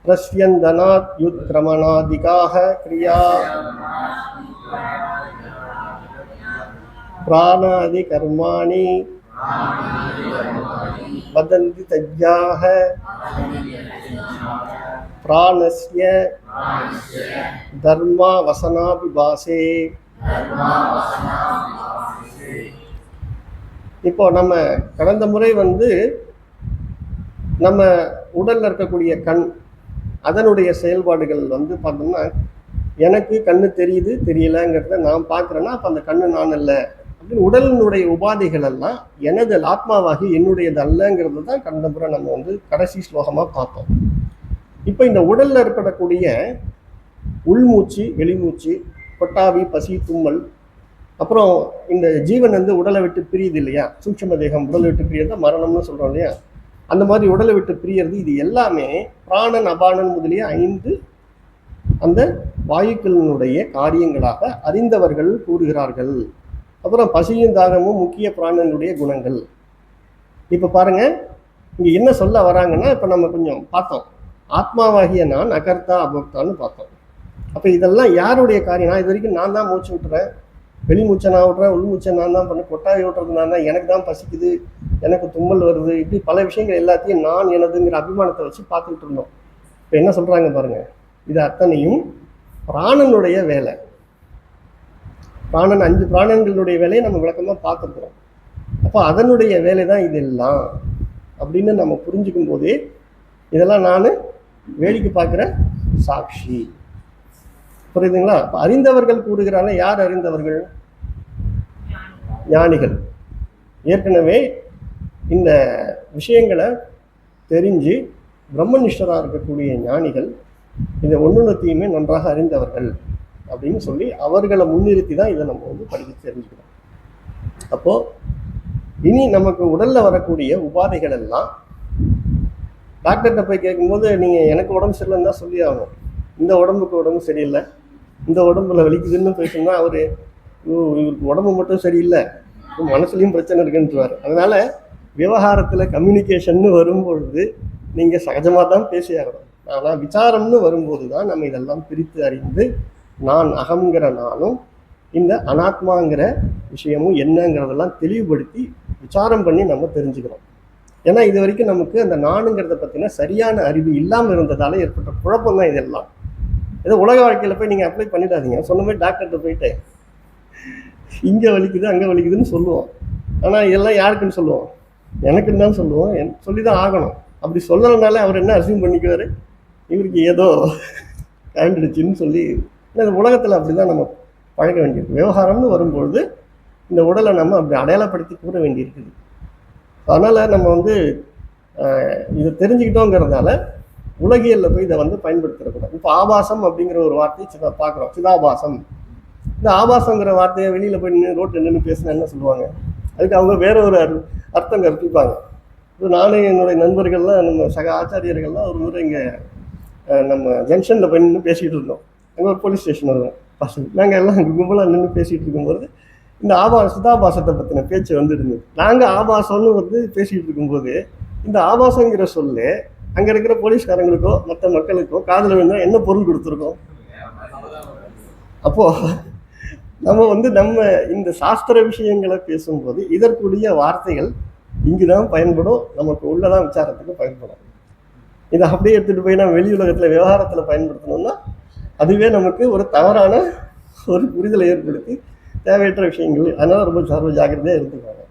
Speaker 1: பிரஸ்யந்தனாத் யுத்கிரமணாதிகாஹ கிரியா பிராணாதி கர்மாணி வதந்தி தஜ்ஞாஹ பிராணஸ்ய தர்மா வசனாபிபாசே. இப்போ நம்ம கடந்த முறை நம்ம உடல்ல இருக்கக்கூடிய கண், அதனுடைய செயல்பாடுகள் பார்த்தோம்னா எனக்கு கண்ணு தெரியுது தெரியலங்கிறத நான் பார்க்குறேன்னா அப்போ அந்த கண்ணு நான் இல்லை அப்படின்னு உடலினுடைய உபாதைகள் எல்லாம் எனது ஆத்மாவாகி என்னுடையது அல்லங்கிறது தான் கடந்த முறை நம்ம கடைசி ஸ்லோகமாக பார்த்தோம். இப்போ இந்த உடலில் இருக்கக்கூடிய உள்மூச்சு வெளிமூச்சு கொட்டாவி, பசி, தும்மல், அப்புறம் இந்த ஜீவன் வந்து உடலை விட்டு பிரியுது இல்லையா, சூட்சும தேகம் உடலை விட்டு பிரியறத மரணம்னு சொல்கிறோம் இல்லையா, அந்த மாதிரி உடலை விட்டு பிரியறது, இது எல்லாமே பிராணன் அபானன் முதலிய 5 அந்த வாயுக்களினுடைய காரியங்களாக அறிந்தவர்கள் கூறுகிறார்கள். அப்புறம் பசியும் தாகமும் முக்கிய பிராணனுடைய குணங்கள். இப்போ பாருங்க, இங்க என்ன சொல்ல வராங்கன்னா, இப்போ நம்ம கொஞ்சம் பார்த்தோம், ஆத்மாவாகிய நான் அகர்த்தா அபோக்தான்னு பார்த்தோம். அப்போ இதெல்லாம் யாருடைய காரியம்? நான் இது வரைக்கும் நான் தான் மூச்சு விட்டுறேன், வெளி மூச்சை நான் விட்றேன், உள் மூச்சை நான் தான் பண்ணேன், கொட்டாய் விட்டுறது நான் தான், எனக்கு தான் பசிக்குது, எனக்கு தும்மல் வருது, இப்படி பல விஷயங்கள் எல்லாத்தையும் நான் எனதுங்கிற அபிமானத்தை வச்சு பார்த்துக்கிட்டு இருந்தோம். இப்போ என்ன சொல்கிறாங்க பாருங்க, இது அத்தனையும் பிராணனுடைய வேலை. பிராணன் 5 பிராணன்களுடைய வேலையை நம்ம விளக்கமாக பார்த்துருக்குறோம். அப்போ அதனுடைய வேலை தான் இதெல்லாம் அப்படின்னு நம்ம புரிஞ்சுக்கும் போதே, இதெல்லாம் நான் வேடிக்கை பார்க்குற சாட்சி. புரியுதுங்களா? அப்போ அறிந்தவர்கள் கூறுகிறாங்க. யார் அறிந்தவர்கள்? ஞானிகள். ஏற்கனவே இந்த விஷயங்களை தெரிஞ்சு பிரம்மனிஷ்டராக இருக்கக்கூடிய ஞானிகள் இந்த ஒன்றுத்தையுமே நன்றாக அறிந்தவர்கள் அப்படின்னு சொல்லி அவர்களை முன்னிறுத்தி தான் இதை நம்ம வந்து படித்து தெரிஞ்சுக்கிறோம். அப்போது இனி நமக்கு உடலில் வரக்கூடிய உபாதைகள் எல்லாம் டாக்டர்கிட்ட போய் கேட்கும்போது, நீங்கள் எனக்கு உடம்பு சரியில்லைன்னு தான் சொல்லி ஆகணும். இந்த உடம்புக்கு உடம்பு சரியில்லை, இந்த உடம்புல வலிக்குதுன்னு பேசணும்னா அவர் இவருக்கு உடம்பு மட்டும் சரியில்லை, மனசுலையும் பிரச்சனை இருக்குன்றார். அதனால் விவகாரத்தில் கம்யூனிகேஷன்னு வரும்பொழுது நீங்கள் சகஜமாக தான் பேசி ஆகணும். ஆனால் விசாரம்னு வரும்போது தான் நம்ம இதெல்லாம் பிரித்து அறிந்து நான் அகங்கிற நானும் இந்த அனாத்மாங்கிற விஷயமும் என்னங்கிறதெல்லாம் தெளிவுபடுத்தி விசாரம் பண்ணி நம்ம தெரிஞ்சுக்கிறோம். ஏன்னா இது வரைக்கும் நமக்கு அந்த நானுங்கிறத பற்றின சரியான அறிவு இல்லாமல் இருந்ததால் ஏற்பட்ட குழப்பம் தான் இதெல்லாம். ஏதோ உலக வாழ்க்கையில் போய் நீங்கள் அப்ளை பண்ணிடாதீங்க. சொன்ன மாதிரி டாக்டர்கிட்ட போயிட்டு இங்கே வலிக்குது அங்கே வலிக்குதுன்னு சொல்லுவோம். ஆனால் இதெல்லாம் யாருக்குன்னு சொல்லுவோம்? எனக்குன்னு தான் சொல்லுவோம். சொல்லி தான் ஆகணும். அப்படி சொல்லலைனால அவர் என்ன அசியூம் பண்ணிக்குவார், இவருக்கு ஏதோ கண்டுடுச்சுன்னு சொல்லி. இந்த உலகத்தில் அப்படி தான் நம்ம பழக வேண்டியிருக்கு. விவகாரம்னு வரும்பொழுது இந்த உடலை நம்ம அப்படி அடையாளப்படுத்தி கூற வேண்டியிருக்குது. அதனால் நம்ம வந்து இதை தெரிஞ்சுக்கிட்டோங்கிறதுனால உலகியலில் போய் இதை வந்து பயன்படுத்திடக்கூடாது. இப்போ ஆபாசம் அப்படிங்கிற ஒரு வார்த்தையை பார்க்குறோம், சிதாபாசம். இந்த ஆபாசங்கிற வார்த்தையை வெளியில் போய் நின்று ரோட்டில் நின்று பேசினா என்ன சொல்லுவாங்க? அதுக்கு அவங்க வேற ஒரு அர்த்தம் கற்பிப்பாங்க. இப்போ நானும் என்னுடைய நண்பர்கள்லாம் நம்ம சக ஆச்சாரியர்கள்லாம் ஒரு முறை இங்கே நம்ம ஜங்ஷனில் போய் நின்று பேசிகிட்டு இருந்தோம். அங்கே ஒரு போலீஸ் ஸ்டேஷன் வருவோம் பசங்க. நாங்கள் எல்லாம் அங்கே கும்பலாக நின்று பேசிகிட்டு இருக்கும்போது இந்த சிதாபாசத்தை பற்றின பேச்சு வந்துடுது. நாங்கள் ஆபாசம்னு வந்து பேசிகிட்டு இருக்கும்போது இந்த ஆபாசங்கிற சொல்லு அங்கே இருக்கிற போலீஸ்காரங்களுக்கோ மற்ற மக்களுக்கோ காதில் வேணும் என்ன பொருள் கொடுத்துருக்கோம்? அப்போது நம்ம வந்து நம்ம இந்த சாஸ்திர விஷயங்களை பேசும்போது இதற்குரிய வார்த்தைகள் இங்கு தான் பயன்படும், நமக்கு உள்ளதான் விசாரத்துக்கு பயன்படும். இதை அப்படியே எடுத்துகிட்டு போய் நம்ம வெளி உலகத்தில் விவகாரத்தில் பயன்படுத்தணும்னா அதுவே நமக்கு ஒரு தவறான ஒரு புரிதலை ஏற்படுத்தி தேவையற்ற விஷயங்கள். அதனால் ரொம்ப சர்வ ஜாக்கிரதையாக இருந்துக்காங்க.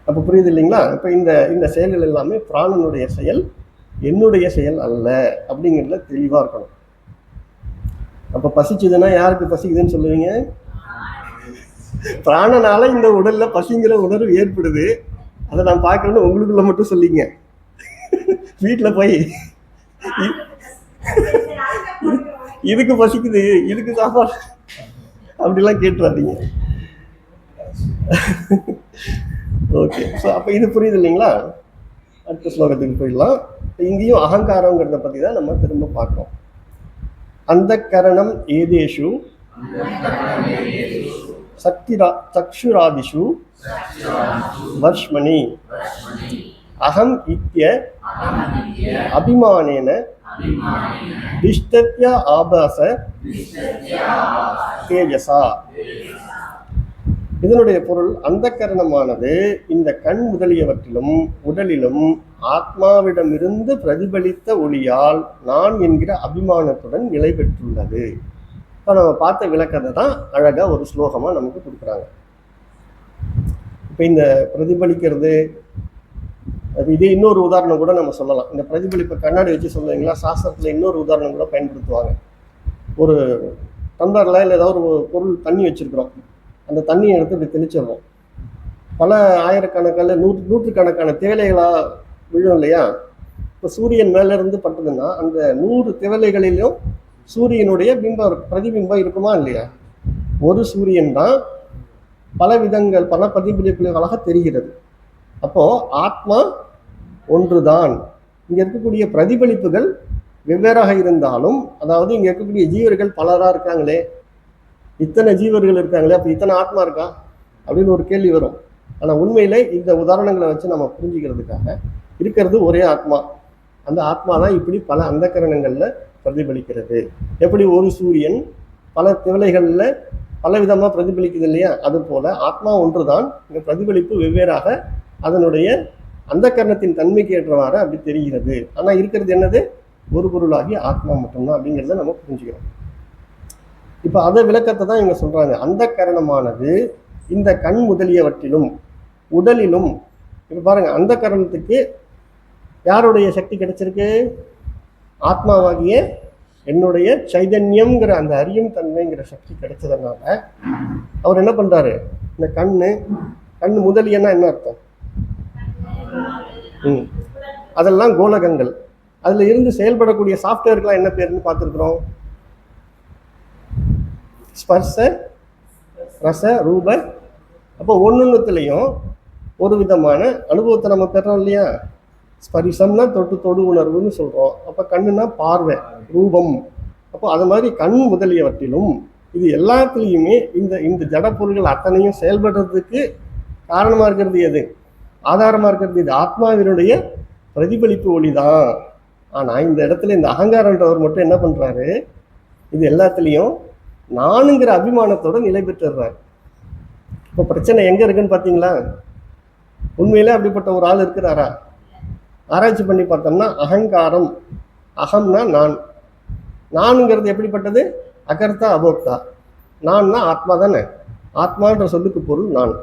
Speaker 1: அப்போ புரியுது இல்லைங்களா? இப்போ இந்த செயல்கள் எல்லாமே பிராணனுடைய செயல், என்னுடைய செயல் அல்ல அப்படிங்கிறதுல தெளிவாக இருக்கணும். அப்போ பசிச்சுதுன்னா யாருக்கு பசிக்குதுன்னு சொல்லுவீங்க? பிராணனால இந்த உடல்ல பசிங்கிற உணர்வு ஏற்படுது. அதை நான் பார்க்கணும்னு உங்களுக்குள்ள மட்டும் சொல்லிங்க. வீட்டில் போய் இதுக்கு பசிக்குது, இதுக்கு சாப்பாடு அப்படிலாம் கேட்டுறாதீங்க. ஓகே, ஸோ அப்போ இது புரியுது இல்லைங்களா? அடுத்த ஸ்லோகத்துக்கு போயிடலாம். இங்கேயும் அகங்காரங்கிறத பற்றி தான் நம்ம திரும்ப பார்க்குறோம். அந்த கரணம் ஏதேஷு சக்ஷுராதிஷு வர்ஷ்மணி அகம் இத்ய அபிமானேன திஷ்டத்ய ஆபாச தேஜசா. இதனுடைய பொருள், அந்த கரணமானது இந்த கண் முதலியவற்றிலும் உடலிலும் ஆத்மாவிடமிருந்து பிரதிபலித்த ஒளியால் நான் என்கிற அபிமானத்துடன் நிலை பெற்றுள்ளது. இப்போ நம்ம பார்த்த விளக்கத்தை தான் அழகாக ஒரு ஸ்லோகமாக நமக்கு கொடுக்குறாங்க. இப்போ இந்த பிரதிபலிக்கிறது, அது இதே இன்னொரு உதாரணம் கூட நம்ம சொல்லலாம். இந்த பிரதிபலிப்பை கண்ணாடி வச்சு சொல்லுவீங்களா? சாஸ்திரத்தில் இன்னொரு உதாரணம் கூட பயன்படுத்துவாங்க. ஒரு டம்ளரில் இல்லை ஏதாவது ஒரு பொருள் தண்ணி வச்சுருக்குறோம், அந்த தண்ணியை எடுத்து இப்படி தெளிச்சிடுறோம். பல ஆயிரக்கணக்கான நூற்றுக்கணக்கான தேவைகளாக விழும் இல்லையா? இப்போ சூரியன் மேலேருந்து பட்டதுன்னா அந்த 100 திவலைகளிலும் சூரியனுடைய பிம்பம் பிரதிபிம்பம் இருக்குமா இல்லையா? ஒரு சூரியன் தான் பல விதங்கள் பல பிரதிபலிப்புகளாக தெரிகிறது. அப்போ ஆத்மா ஒன்றுதான். இங்க இருக்கக்கூடிய பிரதிபலிப்புகள் வெவ்வேறாக இருந்தாலும், அதாவது இங்க இருக்கக்கூடிய ஜீவர்கள் பலரா இருக்காங்களே, இத்தனை ஜீவர்கள் இருக்காங்களே, அப்ப இத்தனை ஆத்மா இருக்கா அப்படின்னு ஒரு கேள்வி வரும். ஆனா உண்மையில இந்த உதாரணங்களை வச்சு நம்ம புரிஞ்சுக்கிறதுக்காக இருக்கிறது ஒரே ஆத்மா. அந்த ஆத்மா தான் இப்படி பல அந்தக்கரணங்கள்ல பிரதிபலிக்கிறது. எப்படி ஒரு சூரியன் பல திவலைகள்ல பல விதமா பிரதிபலிக்குது இல்லையா, அது போல ஆத்மா ஒன்றுதான், இந்த பிரதிபலிப்பு வெவ்வேறாக அதனுடைய அந்த கரணத்தின் தன்மைக்கு ஏற்றவாறு அப்படி தெரிகிறது. ஆனா இருக்கிறது என்னது? ஒரு பொருளாகி ஆத்மா மட்டும்தான் அப்படிங்கிறத நம்ம புரிஞ்சுக்கிறோம். இப்ப அதை விளக்கத்தை தான் இவங்க சொல்றாங்க. அந்த கரணமானது இந்த கண் முதலியவற்றிலும் உடலிலும், இப்ப பாருங்க, அந்த கரணத்துக்கு யாருடைய சக்தி கிடைச்சிருக்கு? ஆத்மாவாகிய என்னுடைய சைதன்யம்ங்கிற அந்த அறியும் தன்மைங்கிற சக்தி கிடைச்சதுனால அவர் என்ன பண்றாரு, இந்த கண்ணு முதலியன்னா என்ன அர்த்தம்? அதெல்லாம் கோலகங்கள். அதுல இருந்து செயல்படக்கூடிய சாஃப்ட்வேருக்குலாம் என்ன பேருன்னு பார்த்துருக்குறோம்? ஸ்பர்ச ரச ரூப. அப்போ ஒன்னொன்னுத்துலையும் ஒரு விதமான அனுபவத்தை நம்ம பெறோம் இல்லையா? ஸ்பரிசம்னா தொட்டு தொடு உணர்வுன்னு சொல்றோம். அப்ப கண்ணுனா பார்வை, ரூபம். அப்போ அது மாதிரி கண் முதலியவற்றிலும் இது எல்லாத்துலேயுமே இந்த இந்த ஜட பொருள்கள் அத்தனையும் செயல்படுறதுக்கு காரணமா இருக்கிறது எது? ஆதாரமா இருக்கிறது இது ஆத்மாவினுடைய பிரதிபலிப்பு ஒளிதான். ஆனா இந்த இடத்துல இந்த அகங்காரன்றவர் மட்டும் என்ன பண்றாரு, இது எல்லாத்துலேயும் நானுங்கிற அபிமானத்தோட நிலை பெற்றுறாரு. இப்போ பிரச்சனை எங்க இருக்குன்னு பார்த்தீங்களா? உண்மையிலே அப்படிப்பட்ட ஒரு ஆள் இருக்கிறாரா? ஆராய்ச்சி பண்ணி பார்த்தோம்னா அகங்காரம், அகம்னா நான், நானுங்கிறது எப்படிப்பட்டது? அகர்த்தா அபோக்தா. நான்னா ஆத்மா தானே. ஆத்மான்ற சொல்லுக்கு பொருள் நான்.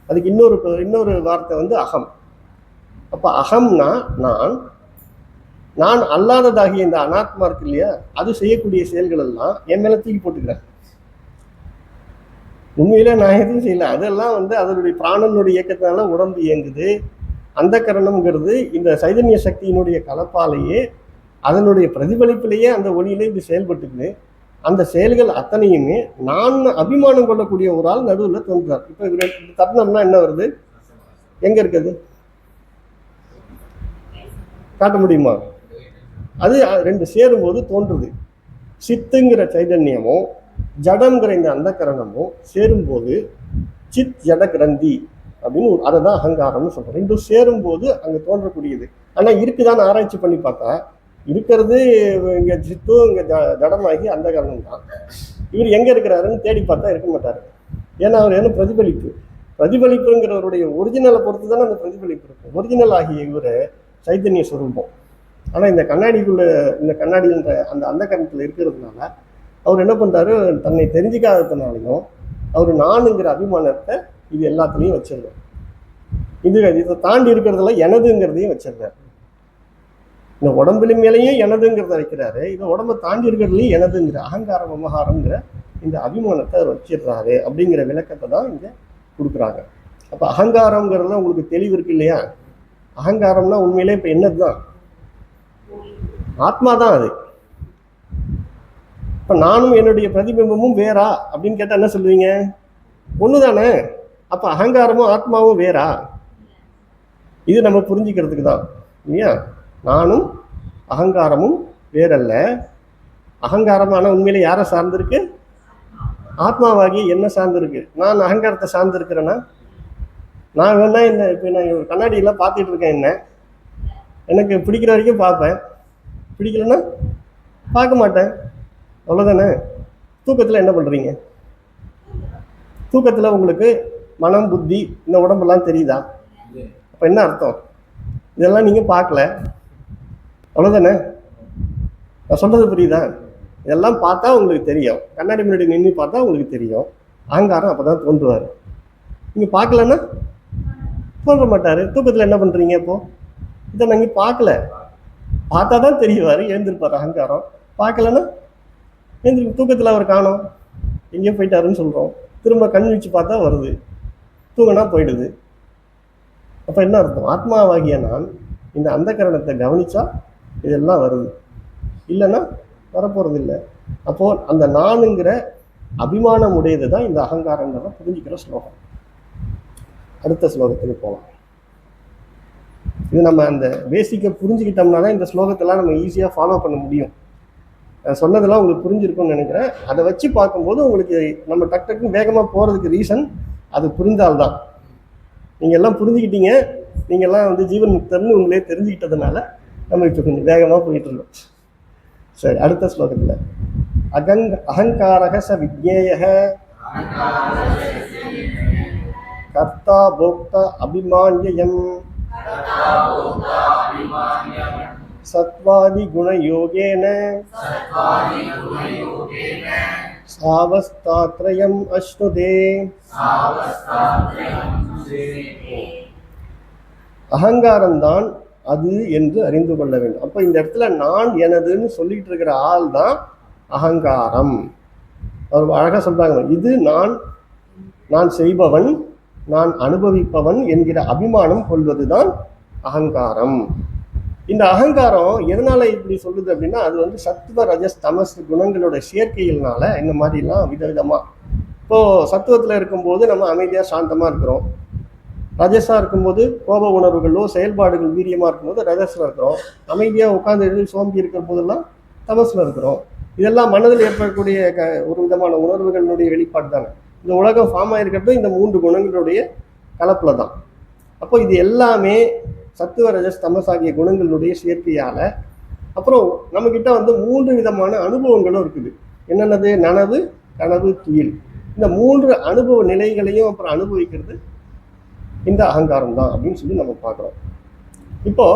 Speaker 1: அதுக்கு இன்னொரு வார்த்தை வந்து அகம். அப்ப அகம்னா நான் அல்லாததாகிய இந்த அனாத்மா இருக்கு இல்லையா, அது செய்யக்கூடிய செயல்கள் எல்லாம் என் மேல தூக்கி போட்டுக்கிறேன். உண்மையில நான் எதுவும் செய்யல. அதெல்லாம் வந்து அதனுடைய பிராணனுடைய இயக்கத்தினால உடம்பு இயங்குது. அந்த கரணம்ங்கிறது இந்த சைதன்ய சக்தியினுடைய கலப்பாலேயே அதனுடைய பிரதிபலிப்பிலேயே அந்த ஒளியிலே இது செயல்பட்டுக்குது. அந்த செயல்கள் அத்தனையுமே நான் அபிமானம் கொள்ளக்கூடிய ஒரு ஆள் நடுவில் தோன்றார். இப்போ இவர் தருணம்னா என்ன வருது? எங்க இருக்குது காட்ட முடியுமா? அது ரெண்டு சேரும்போது தோன்றுது. சித்துங்கிற சைதன்யமும் ஜடம்ங்கிற இந்த அந்த கரணமும் சேரும்போது சித் ஜட கிரந்தி அப்படின்னு அதை தான் அகங்காரம்னு சொல்றோம். ரெண்டும் சேரும்போது அங்கே தோன்றக்கூடியது. ஆனால் இருக்குதான்னு ஆராய்ச்சி பண்ணி பார்த்தா இருக்கிறது இங்கே சித்தும் இங்கே ஜடமாகி அந்த கரணம் தான். இவர் எங்கே இருக்கிறாருன்னு தேடி பார்த்தா இருக்க மாட்டார். ஏன்னா அவர் என்ன பிரதிபலிப்புங்கிறவருடைய ஒரிஜினலை பொறுத்து தானே அந்த பிரதிபலிப்பு இருக்கும். ஒரிஜினல் ஆகிய இவர் சைத்தன்ய சுரூபம். ஆனால் இந்த கண்ணாடின்ற அந்த கரணத்தில் இருக்கிறதுனால அவர் என்ன பண்ணுறாரு, தன்னை தெரிஞ்சிக்காததுனாலையும் அவர் நானுங்கிற அபிமானத்தை இது எல்லாத்துலேயும் வச்சிருந்தார். இதை தாண்டி இருக்கிறதுல எனதுங்கிறதையும் வச்சிருந்தார். இந்த உடம்புல மேலேயும் எனதுங்கிறத வைக்கிறாரு. இந்த உடம்பை தாண்டி இருக்கிறதுலையும் எனதுங்கிற அகங்காரம் மமகாரங்கிற இந்த அபிமானத்தை அவர் வச்சிடுறாரு அப்படிங்கிற விளக்கத்தை தான் இங்கே கொடுக்குறாங்க. அப்போ அகங்காரங்கிறதுல உங்களுக்கு தெளிவு இருக்கு இல்லையா? அகங்காரம்னா உண்மையிலே இப்போ என்னது தான்? ஆத்மா தான் அது. இப்போ நானும் என்னுடைய பிரதிபிம்பமும் வேறா அப்படின்னு கேட்டால் என்ன சொல்லுவீங்க? ஒன்று தானே. அப்போ அகங்காரமும் ஆத்மாவும் வேறா? இது நம்ம புரிஞ்சுக்கிறதுக்கு தான் இல்லையா? நானும் அகங்காரமும் வேறல்ல. அகங்காரம் ஆனால் உண்மையிலே யாரை சார்ந்திருக்கு? ஆத்மாவாகி என்ன சார்ந்திருக்கு? நான் அகங்காரத்தை சார்ந்திருக்கிறேன்னா நான் வேணா என்ன இப்போ நான் ஒரு கண்ணாடியெல்லாம் பார்த்துட்டு இருக்கேன். என்ன எனக்கு பிடிக்கிற வரைக்கும் பார்ப்பேன், பிடிக்கலன்னா பார்க்க மாட்டேன், அவ்வளோதானே. தூக்கத்தில் என்ன பண்ணுறீங்க? தூக்கத்தில் உங்களுக்கு மனம் புத்தி இந்த உடம்பெல்லாம் தெரியுதா? அப்போ என்ன அர்த்தம்? இதெல்லாம் நீங்கள் பார்க்கல, அவ்வளோதானே. நான் சொல்கிறது புரியுதா? இதெல்லாம் பார்த்தா உங்களுக்கு தெரியும். கண்ணாடி முன்னாடி நின்று பார்த்தா உங்களுக்கு தெரியும். அகங்காரம் அப்போ தான் தோன்றுவார். நீங்கள் பார்க்கலன்னா தோன்ற மாட்டார். தூக்கத்தில் என்ன பண்ணுறீங்க? இப்போது இதை நாங்கள் பார்க்கல, பார்த்தா தான் தெரியவார், எழுந்திருப்பார் அகங்காரம். பார்க்கலன்னா எழுந்திரு, தூக்கத்தில் அவர் காணோம், எங்கேயோ போயிட்டாருன்னு சொல்கிறோம். திரும்ப கண் வச்சு பார்த்தா வருது, தூங்கினா போயிடுது. அப்போ என்ன அர்த்தம்? ஆத்மாவாகிய நான் இந்த அந்த கரணத்தை கவனிச்சா இதெல்லாம் வருது, இல்லைன்னா வரப்போறது இல்லை. அப்போ அந்த நானுங்கிற அபிமானம் உடையது தான் இந்த அகங்காரங்கிறத புரிஞ்சுக்கிற ஸ்லோகம். அடுத்த ஸ்லோகத்துக்கு போகலாம். இது நம்ம அந்த பேசிக்கை புரிஞ்சுக்கிட்டோம்னா தான் இந்த ஸ்லோகத்தெல்லாம் நம்ம ஈஸியாக ஃபாலோ பண்ண முடியும். சொன்னதெல்லாம் உங்களுக்கு புரிஞ்சிருக்கும்னு நினைக்கிறேன். அதை வச்சு பார்க்கும்போது உங்களுக்கு நம்ம டக்குன்னு வேகமாக போகிறதுக்கு ரீசன் அது புரிந்தால்தான். நீங்கள் எல்லாம் புரிஞ்சுக்கிட்டீங்க, நீங்கள்லாம் வந்து ஜீவன் முக்தர்னு உங்களே தெரிஞ்சுக்கிட்டதுனால நம்ம இப்போ கொஞ்சம் வேகமாக போயிட்டு இருக்கோம். சரி, அடுத்த ஸ்லோகத்தில் அகங்காரக ச விஜ்ஞேய கர்த்தா போக்தா அபிமான்யம் சத்வாதி குணயோகேன சாவஸ்தாத்ரயம் அஸ்னுதே. அகங்காரம்தான் அது என்று அறிந்து கொள்ள வேண்டும். அப்போ இந்த இடத்துல நான் எனதுன்னு சொல்லிட்டு இருக்கிற ஆள் தான் அகங்காரம். அவர் அழகாக சொல்றாங்க, இது நான் செய்பவன், நான் அனுபவிப்பவன் என்கிற அபிமானம் கொள்வதுதான் அகங்காரம். இந்த அகங்காரம் எதனால இப்படி சொல்லுது அப்படின்னா, அது வந்து சத்துவ ரஜஸ் தமஸ் குணங்களோட சேர்க்கையினால இந்த மாதிரிலாம் விதவிதமா. இப்போ சத்துவத்தில் இருக்கும்போது நம்ம அமைதியாக சாந்தமாக இருக்கிறோம். ரஜஸா இருக்கும்போது கோப உணர்வுகளோ செயல்பாடுகள் வீரியமாக இருக்கும்போது ரஜஸில் இருக்கிறோம். அமைதியாக உட்காந்து சோம்பி இருக்கிற போதெல்லாம் தமஸில் இருக்கிறோம். இதெல்லாம் மனதில் ஏற்படக்கூடிய ஒரு விதமான உணர்வுகளுடைய வெளிப்பாடு தானே. இந்த உலகம் ஃபார்ம் ஆகிருக்கிறது இந்த 3 குணங்களுடைய கலப்பில் தான். அப்போ இது எல்லாமே சத்துவ ரஜஸ் தமஸ் ஆகிய குணங்களுடைய சேர்க்கையால். அப்புறம் நம்மக்கிட்ட வந்து 3 விதமான அனுபவங்களும் இருக்குது. என்னென்னது? நனவு, கனவு, துயில். இந்த 3 அனுபவ நிலைகளையும் அப்புறம் அனுபவிக்கிறது இந்த அகங்காரம் தான் அப்படின்னு சொல்லி நம்ம பார்க்குறோம். இப்போ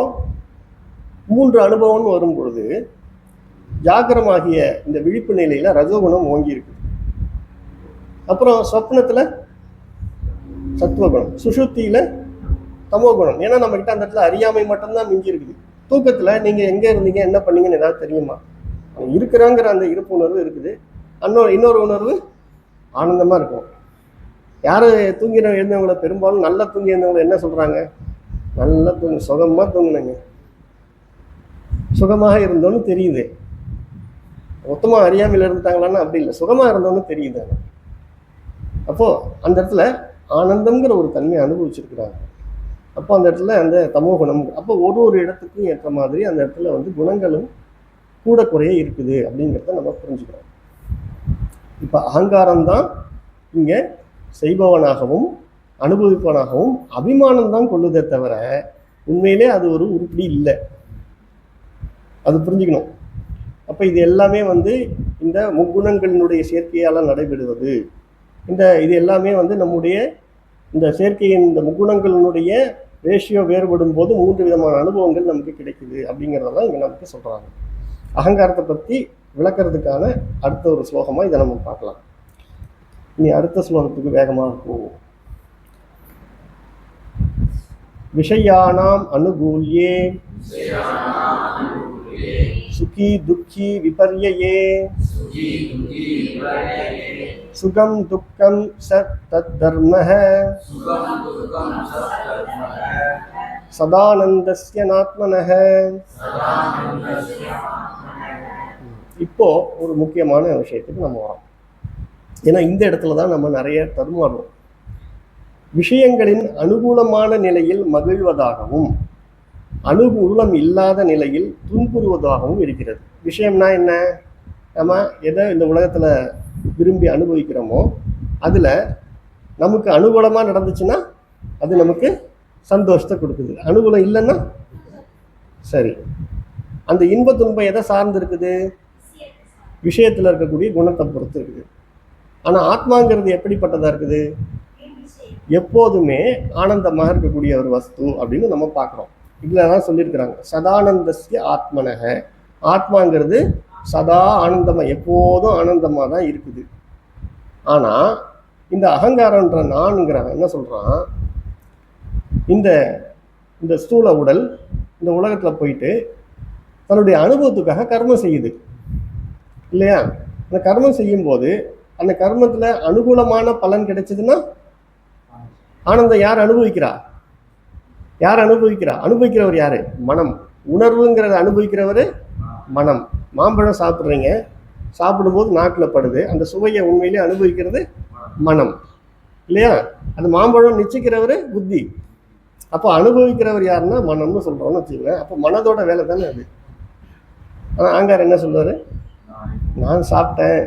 Speaker 1: 3 அனுபவம்னு வரும்பொழுது ஜாக்கிரமாகிய இந்த விழிப்பு நிலையில ரஜோகுணம் ஓங்கி இருக்குது. அப்புறம் சொப்னத்தில் சத்துவகுணம், சுஷுப்தியில தமோகுணம். ஏன்னா நம்ம கிட்ட அந்த இடத்துல அறியாமை மட்டும்தான் மிஞ்சி இருக்குது. தூக்கத்தில் நீங்கள் எங்கே இருந்தீங்க, என்ன பண்ணீங்கன்னு ஏதாவது தெரியுமா? இருக்கிறாங்கிற அந்த இருப்பு உணர்வு இருக்குது. இன்னொரு உணர்வு ஆனந்தமாக இருக்கும். யார் தூங்கின எழுந்தவங்கள பெரும்பாலும் நல்லா தூங்கி இருந்தவங்களை என்ன சொல்கிறாங்க? நல்லா சுகமாக தூங்கினங்க, சுகமாக இருந்தோன்னு தெரியுது. மொத்தமாக அறியாமையில் இருந்துட்டாங்களான்னு அப்படி இல்லை, சுகமாக இருந்தோன்னு தெரியுது. அப்போது அந்த இடத்துல ஆனந்தங்கிற ஒரு தன்மையை அனுபவிச்சிருக்கிறாங்க. அப்போ அந்த இடத்துல அந்த தமோகுணம், அப்போ ஒரு இடத்துக்கும் ஏற்ற மாதிரி அந்த இடத்துல வந்து குணங்களும் கூட குறைய இருக்குது அப்படிங்கிறத நம்ம புரிஞ்சுக்கிறோம். இப்போ அகங்காரம்தான் இங்கே செய்பவனாகவும் அனுபவிப்பவனாகவும் அபிமானம் தான் கொள்ளுதே தவிர உண்மையிலே அது ஒரு உருப்படி இல்லை. அது புரிஞ்சுக்கணும். அப்போ இது எல்லாமே வந்து இந்த முக்குணங்களினுடைய சேர்க்கையால் நடைபெறுவது. இது எல்லாமே வந்து நம்முடைய இந்த சேர்க்கையின் இந்த முக்குணங்களினுடைய ரேஷியோ வேறுபடும் போது 3 விதமான அனுபவங்கள் நமக்கு கிடைக்குது அப்படிங்கிறதெல்லாம் இங்கே நமக்கு சொல்கிறாங்க. அகங்காரத்தை பற்றி விளக்கிறதுக்கான அடுத்த ஒரு ஸ்லோகமாக இதை நம்ம பார்க்கலாம். இனி அடுத்த ஸ்லோகத்துக்கு வேகமாக போவோம். விஷயானாம் அனுகூல்யே சுகி துக்கி விபர்யே சுகம் துக்கம் சத் தத் தர்மஹ சதானந்தஸ்ய நாத்மனஹ. இப்போ ஒரு முக்கியமான விஷயத்துக்கு நம்ம வரோம். ஏன்னா இந்த இடத்துல தான் நம்ம நிறைய தடுமாறுவோம். விஷயங்களின் அனுகூலமான நிலையில் மகிழ்வதாகவும் அனுகூலம் இல்லாத நிலையில் துன்புறுவதாகவும் இருக்கிறது. விஷயம்னா என்ன? நம்ம எதை இந்த உலகத்தில் விரும்பி அனுபவிக்கிறோமோ அதில் நமக்கு அனுகூலமாக நடந்துச்சுன்னா அது நமக்கு சந்தோஷத்தை கொடுக்குது. அனுகூலம் இல்லைன்னா சரி. அந்த இன்ப துன்பம் எதை சார்ந்து இருக்குது? விஷயத்தில் இருக்கக்கூடிய குணத்தை பொறுத்து இருக்குது. ஆனால் ஆத்மாங்கிறது எப்படிப்பட்டதாக இருக்குது? எப்போதுமே ஆனந்தமாக இருக்கக்கூடிய ஒரு வஸ்து அப்படின்னு நம்ம பார்க்குறோம். இதில் தான் சொல்லியிருக்கிறாங்க, சதானந்தஸ்ய ஆத்மனக. ஆத்மாங்கிறது சதா ஆனந்தமாக, எப்போதும் ஆனந்தமாக தான் இருக்குது. ஆனால் இந்த அகங்காரன்ற நான்ங்கிறவன் என்ன சொல்கிறான்? இந்த ஸ்தூல உடல் இந்த உலகத்தில் போயிட்டு தன்னுடைய அனுபவத்துக்காக கர்மம் செய்யுது இல்லையா? அந்த கர்மம் செய்யும்போது அந்த கர்மத்தில் அனுகூலமான பலன் கிடைச்சதுன்னா ஆனந்தம் யார் அனுபவிக்கிறா? அனுபவிக்கிறவர் யாரு? மனம். உணர்வுங்கிறத அனுபவிக்கிறவர் மனம். மாம்பழம் சாப்பிட்றீங்க, சாப்பிடும்போது நாக்கில் படுது, அந்த சுவையை உண்மையிலே அனுபவிக்கிறது மனம் இல்லையா? அந்த மாம்பழம் நிச்சயிக்கிறவர் புத்தி. அப்போ அனுபவிக்கிறவர் யாருன்னா மனம்னு சொல்கிறோம்னு வச்சுக்கோங்க. அப்போ மனதோட வேலை தானே அது. ஆனால் ஆங்கார் என்ன சொல்வார்? நான் சாப்பிட்டேன்,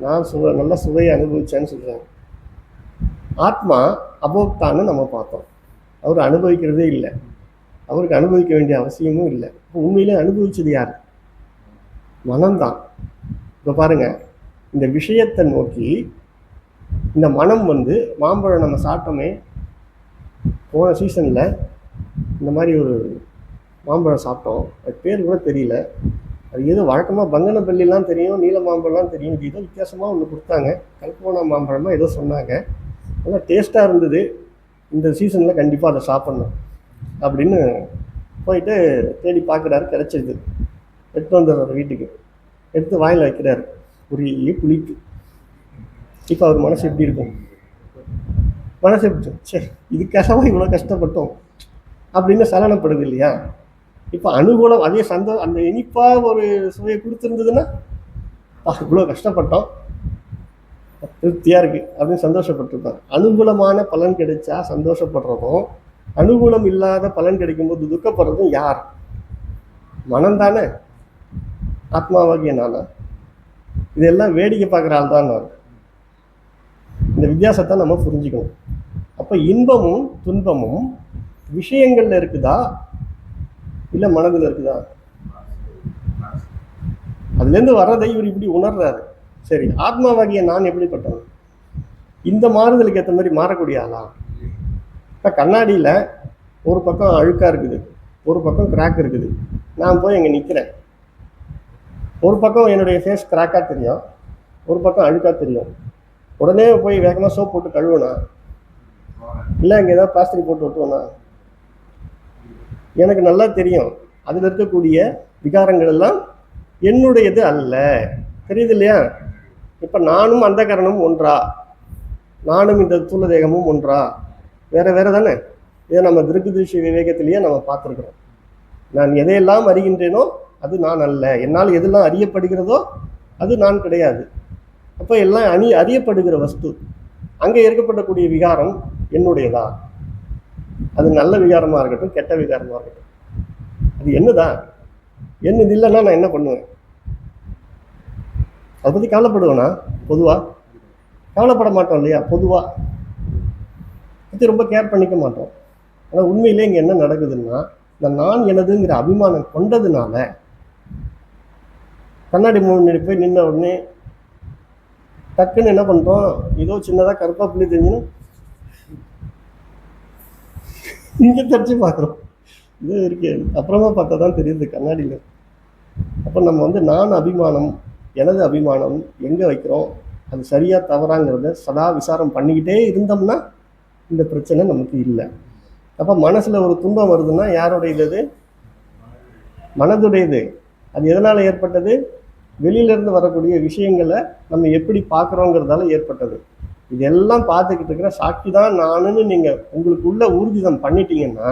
Speaker 1: நான் நல்ல சுவையை அனுபவிச்சேன்னு சொல்கிறாங்க. ஆத்மா அபோக்தான்னு நம்ம பார்த்தோம். அவர் அனுபவிக்கிறதே இல்லை, அவருக்கு அனுபவிக்க வேண்டிய அவசியமும் இல்லை. இப்போ உண்மையிலே அனுபவிச்சது யார்? மனம்தான். இப்போ பாருங்க, இந்த விஷயத்தை நோக்கி இந்த மனம் மாம்பழம் நம்ம சாப்பிட்டோமே, போன சீசனில் இந்த மாதிரி ஒரு மாம்பழம் சாப்பிட்டோம், அது பேர் கூட தெரியல, அது ஏதோ வழக்கமாக பங்கனப்பள்ளிலாம் தெரியும், நீல மாம்பழம்லாம் தெரியும், இது ஏதோ வித்தியாசமாக ஒன்று கொடுத்தாங்க, கல்பனா மாம்பழமாக ஏதோ சொன்னாங்க, நல்லா டேஸ்ட்டாக இருந்தது, இந்த சீசனில் கண்டிப்பாக அதை சாப்பிட்ணும் அப்படின்னு போயிட்டு தேடி பார்க்குறாரு. கிடச்சிது. எடுத்து வந்துடுறாரு வீட்டுக்கு, எடுத்து வாயில் வைக்கிறாரு, ஒரே புளிப்பு. இப்போ அவர் மனசு எப்படி இருக்கும்? மனசு எப்படி? சரி, இதுக்காகவா இவ்வளோ கஷ்டப்பட்டோம் அப்படின்னு சலனப்படுது இல்லையா? இப்போ அனுகூலம் அதே அந்த இனிப்பாக ஒரு சுவையை கொடுத்துருந்ததுன்னா, இவ்வளோ கஷ்டப்பட்டோம், திருப்தியாக இருக்குது அப்படின்னு சந்தோஷப்பட்டிருப்பார். அனுகூலமான பலன் கிடைச்சா சந்தோஷப்படுறதும், அனுகூலம் இல்லாத பலன் கிடைக்கும்போது துக்கப்படுறதும் யார்? மனம்தானே. ஆத்மாவாகிய நானா? இதெல்லாம் வேடிக்கை பார்க்குற ஆள் தான் நான். இந்த வித்தியாசத்தை நம்ம புரிஞ்சுக்கணும். அப்போ இன்பமும் துன்பமும் விஷயங்கள்ல இருக்குதா இல்லை மனதில் இருக்குதா? அதுலேருந்து வர்றதை இவர் இப்படி உணர்றாரு. சரி, ஆத்மாவாகிய நான் எப்படிப்பட்டவன்? இந்த மாறுதலுக்கு ஏற்ற மாதிரி மாறக்கூடிய ஆளா? இப்போ கண்ணாடியில் ஒரு பக்கம் அழுக்காக இருக்குது, ஒரு பக்கம் கிராக் இருக்குது. நான் போய் அங்கே நிற்கிறேன். ஒரு பக்கம் என்னுடைய ஃபேஸ் கிராக்காக தெரியும், ஒரு பக்கம் அழுக்காக தெரியும். உடனே போய் வேகமாக சோப் போட்டு கழுவுனா, இல்லை அங்கே ஏதாவது பிளாஸ்டிக் போட்டு விட்டுவோனா? எனக்கு நல்லா தெரியும் அதில் இருக்கக்கூடிய விகாரங்கள் எல்லாம் என்னுடையது அல்ல. தெரியுது இல்லையா? இப்போ நானும் அந்த கரணமும் ஒன்றா, நானும் இந்த தூள தேகமும் ஒன்றா? வேற வேற தானே. இதை நம்ம திருஷ்ய விவேகத்திலேயே நம்ம பார்த்துருக்குறோம். நான் எதையெல்லாம் அறிகின்றேனோ அது நான் அல்ல, என்னால் எதெல்லாம் அறியப்படுகிறதோ அது நான் கிடையாது. அப்போ எல்லாம் அறியப்படுகிற வஸ்து, அங்கே ஏற்கப்படக்கூடிய விகாரம் என்னுடையதா? அது நல்ல விகாரமாக இருக்கட்டும், கெட்ட விகாரமாக இருக்கட்டும், அது என்னதான்? என்னது இல்லைன்னா நான் என்ன பண்ணுவேன்? அதை பற்றி கவலைப்படுவேனா? பொதுவாக கவலைப்பட மாட்டோம் இல்லையா? பொதுவாக பற்றி ரொம்ப கேர் பண்ணிக்க மாட்டோம். ஆனால் உண்மையிலே இங்கே என்ன நடக்குதுன்னா, இந்த நான் எனதுங்கிற அபிமானம் கொண்டதுனால கண்ணாடி முன்னாடி போய் நின்ன உடனே டக்குன்னு என்ன பண்ணுறோம்? ஏதோ சின்னதாக கருப்பா புள்ளி தெரிஞ்சுன்னா இங்கே தடிச்சு பார்க்குறோம், இது இருக்கு. அப்புறமா பார்த்தா தான் தெரியுது கண்ணாடியில். அப்போ நம்ம நான் அபிமானம், எனது அபிமானம் எங்கே வைக்கிறோம், அது சரியா தவறாங்கிறத சதா விசாரம் பண்ணிக்கிட்டே இருந்தோம்னா இந்த பிரச்சனை நமக்கு இல்லை. அப்போ மனசில் ஒரு துன்பம் வருதுன்னா யாருடையது? மனதுடையது. அது எதனால் ஏற்பட்டது? வெளியிலேருந்து வரக்கூடிய விஷயங்களை நம்ம எப்படி பார்க்குறோங்கிறதால ஏற்பட்டது. இதெல்லாம் பார்த்துக்கிட்டு இருக்கிற சாட்சி தான் நானுன்னு நீங்கள் உங்களுக்குள்ள ஊர்ஜிதம் பண்ணிட்டீங்கன்னா,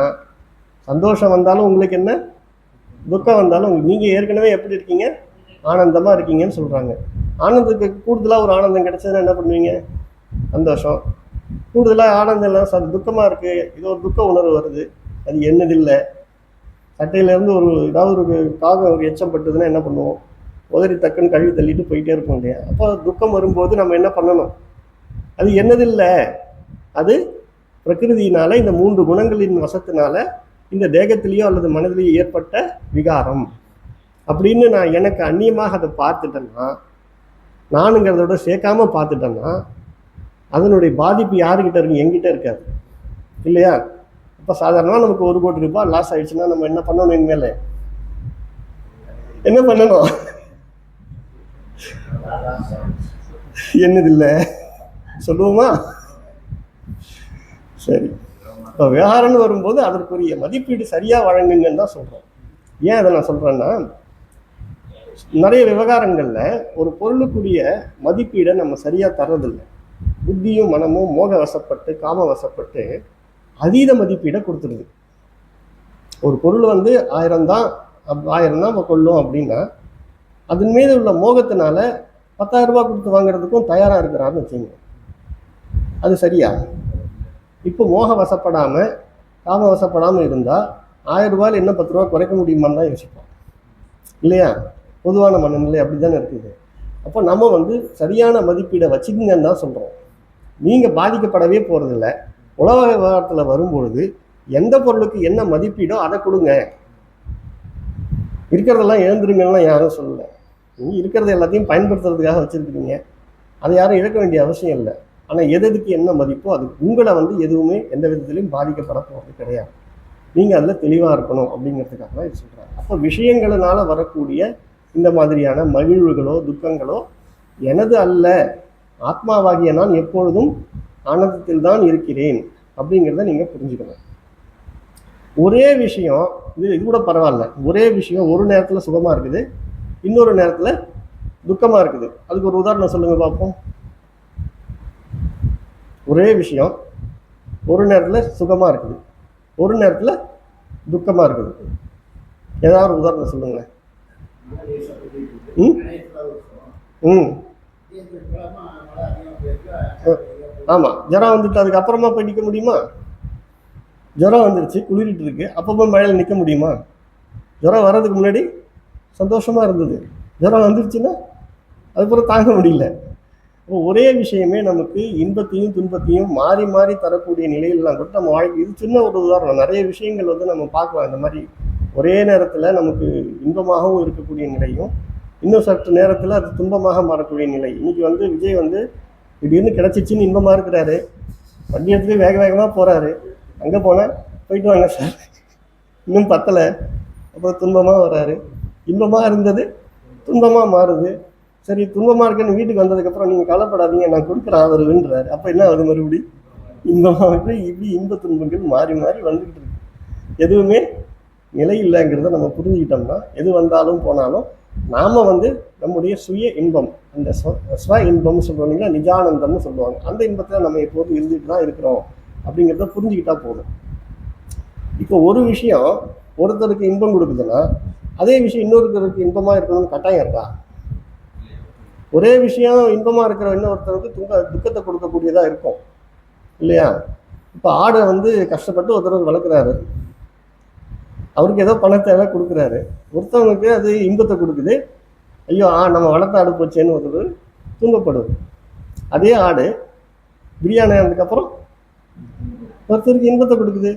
Speaker 1: சந்தோஷம் வந்தாலும் உங்களுக்கு என்ன, துக்கம் வந்தாலும் நீங்கள் ஏற்கனவே எப்படி இருக்கீங்க? ஆனந்தமாக இருக்கீங்கன்னு சொல்கிறாங்க. ஆனந்தத்துக்கு கூடுதலாக ஒரு ஆனந்தம் கிடைச்சதுன்னா என்ன பண்ணுவீங்க? சந்தோஷம். கூடுதலாக ஆனந்தம் இல்லை, துக்கமாக இருக்குது, இது ஒரு துக்க உணர்வு வருது, அது என்னதில்லை. சட்டையிலேருந்து ஏதாவது ஒரு காகம் ஒரு எச்சம் பட்டுதுன்னா என்ன பண்ணுவோம்? உதறி டக்குன்னு கழுவி தள்ளிட்டு போயிட்டே இருப்போம் இல்லையா? அப்போ துக்கம் வரும்போது நம்ம என்ன பண்ணணும்? அது என்னதில்லை, அது பிரகிருதியினால, இந்த 3 குணங்களின் வசத்தினால இந்த தேகத்திலேயோ அல்லது மனதிலேயோ ஏற்பட்ட விகாரம் அப்படின்னு நான் எனக்கு அந்நியமாக அதை பார்த்துட்டேன்னா, நானுங்கிறதோட சேர்க்காம பார்த்துட்டேன்னா அதனுடைய பாதிப்பு யாருக்கிட்ட இருக்கு? எங்கிட்ட இருக்காது இல்லையா? இப்போ சாதாரணமாக நமக்கு 1 கோடி ரூபாய் லாஸ் ஆயிடுச்சுன்னா நம்ம என்ன பண்ணணும்? இனிமேல் என்ன பண்ணணும்? என்னதில்லை சொல்லுவோமா? சரி, இப்போ விவகாரம்னு வரும்போது அதற்குரிய மதிப்பீடு சரியாக வழங்குங்கன்னு தான் சொல்கிறோம். ஏன் அதை நான் சொல்கிறேன்னா, நிறைய விவகாரங்களில் ஒரு பொருளுக்குரிய மதிப்பீடை நம்ம சரியாக தர்றதில்லை. புத்தியும் மனமும் மோக வசப்பட்டு காம வசப்பட்டு அதீத மதிப்பீடை கொடுத்துருது. ஒரு பொருள் 1000 தான் கொள்ளும் அப்படின்னா அதன் மீது உள்ள மோகத்தினால 10,000 ரூபாய் கொடுத்து வாங்குறதுக்கும் தயாராக இருக்கிறாருன்னு வச்சுங்க. அது சரியா? இப்போ மோக வசப்படாமல் காம வசப்படாமல் இருந்தால் 1000 ரூபாயில் என்ன 10 ரூபா குறைக்க முடியுமான்னு தான் யோசிப்போம் இல்லையா? பொதுவான மனநிலை அப்படி தானே இருக்குது. அப்போ நம்ம சரியான மதிப்பீடை வச்சுக்கங்கன்னு தான் சொல்கிறோம். நீங்கள் பாதிக்கப்படவே போகிறதில்ல. உலக விவகாரத்தில் வரும்பொழுது எந்த பொருளுக்கு என்ன மதிப்பீடோ அதை கொடுங்க. இருக்கிறதெல்லாம் இழந்துருங்கலாம் யாரும் சொல்லலை. நீங்கள் இருக்கிறத எல்லாத்தையும் பயன்படுத்துறதுக்காக வச்சுருக்கீங்க. அதை யாரும் இழக்க வேண்டிய அவசியம் இல்லை. ஆனால் எதுக்கு என்ன மதிப்போ அது உங்களை எதுவுமே எந்த விதத்திலையும் பாதிக்கப்பட போகிறது கிடையாது. நீங்கள் அதில் தெளிவாக இருக்கணும் அப்படிங்கிறதுக்காக தான் இது சொல்கிறாங்க. அப்போ விஷயங்களினால வரக்கூடிய இந்த மாதிரியான மகிழ்வுகளோ துக்கங்களோ எனது அல்ல, ஆத்மாவாகிய நான் எப்பொழுதும் ஆனந்தத்தில் தான் இருக்கிறேன் அப்படிங்கிறத நீங்கள் புரிஞ்சுக்கணும். ஒரே விஷயம் இது கூட பரவாயில்ல. ஒரே விஷயம் ஒரு நேரத்தில் சுகமாக இருக்குது, இன்னொரு நேரத்தில் துக்கமாக இருக்குது. அதுக்கு ஒரு உதாரணம் சொல்லுங்கள் பார்ப்போம். ஒரே விஷயம் ஒரு நேரத்தில் சுகமாக இருக்குது, ஒரு நேரத்தில் துக்கமாக இருக்குது. ஏதாவது ஒரு உதாரணம் சொல்லுங்களேன். ஆமாம், ஜுரம் வந்துட்டு அதுக்கப்புறமா போய் நிற்க முடியுமா? ஜுரம் வந்துருச்சு, குளிரிட்டு இருக்கு, அப்போ போய் மழையில் நிற்க முடியுமா? ஜுரம் வர்றதுக்கு முன்னாடி சந்தோஷமாக இருந்தது, ஜுரம் வந்துருச்சுன்னா அதுக்கப்புறம் தாங்க முடியல. ஒரே விஷயமே நமக்கு இன்பத்தையும் துன்பத்தையும் மாறி மாறி தரக்கூடிய நிலையிலாம் கூட நம்ம வாழ்க்கை. இது சின்ன ஒரு உதாரணம். நிறைய விஷயங்கள் நம்ம பார்க்கலாம். இந்த மாதிரி ஒரே நேரத்தில் நமக்கு இன்பமாகவும் இருக்கக்கூடிய நிலையும், இன்னும் சற்று நேரத்தில் அது துன்பமாக மாறக்கூடிய நிலை. இன்னைக்கு விஜய் திடீர்னு கிடச்சிச்சின்னு இன்பமாக இருக்கிறாரு, வண்டி எடுத்துட்டு வேக வேகமாக போகிறாரு. அங்கே போனால் போயிட்டு வாங்க சார், இன்னும் பத்தலை, அப்புறம் துன்பமாக வர்றாரு. இன்பமாக இருந்தது துன்பமாக மாறுது. சரி, துன்பமாக இருக்குன்னு வீட்டுக்கு வந்ததுக்கப்புறம் நீங்கள் கவலைப்படாதீங்க, நான் கொடுக்குற ஆதரவுன்றாரு. அப்போ என்ன ஆகுது? மறுபடியும் இன்பமாக இப்படி இன்ப துன்பங்கள் மாறி மாறி வந்துக்கிட்டு இருக்கு. எதுவுமே நிலை இல்லைங்கிறத நம்ம புரிஞ்சுக்கிட்டோம்னா எது வந்தாலும் போனாலும் நாம் நம்முடைய சுய இன்பம், அந்த ஸ்வ இன்பம்னு சொல்கிறோம் இல்லைங்களா, நிஜானந்தம்னு சொல்லுவாங்க, அந்த இன்பத்தில் நம்ம எப்போதும் இருந்துட்டு தான் இருக்கிறோம் அப்படிங்கிறத புரிஞ்சுக்கிட்டா போதும். இப்போ ஒரு விஷயம் ஒருத்தருக்கு இன்பம் கொடுக்குதுன்னா அதே விஷயம் இன்னொருத்தருக்கு இன்பமாக இருக்கணும்னு கட்டாயம் இருக்கா? ஒரே விஷயம் இன்பமாக இருக்கிற இன்னொருத்தருக்கு துக்கத்தை கொடுக்கக்கூடியதாக இருக்கும் இல்லையா? இப்போ ஆடை கஷ்டப்பட்டு ஒருத்தர் வளர்க்குறாரு, அவருக்கு ஏதோ பண தேவை கொடுக்குறாரு. ஒருத்தவனுக்கு அது இன்பத்தை கொடுக்குது, ஐயோ நம்ம வளர்த்த ஆடு போச்சேன்னு ஒருத்தர் துன்பப்படுது. அதே ஆடு பிரியாணி ஆனதுக்கப்புறம் ஒருத்தருக்கு இன்பத்தை கொடுக்குது.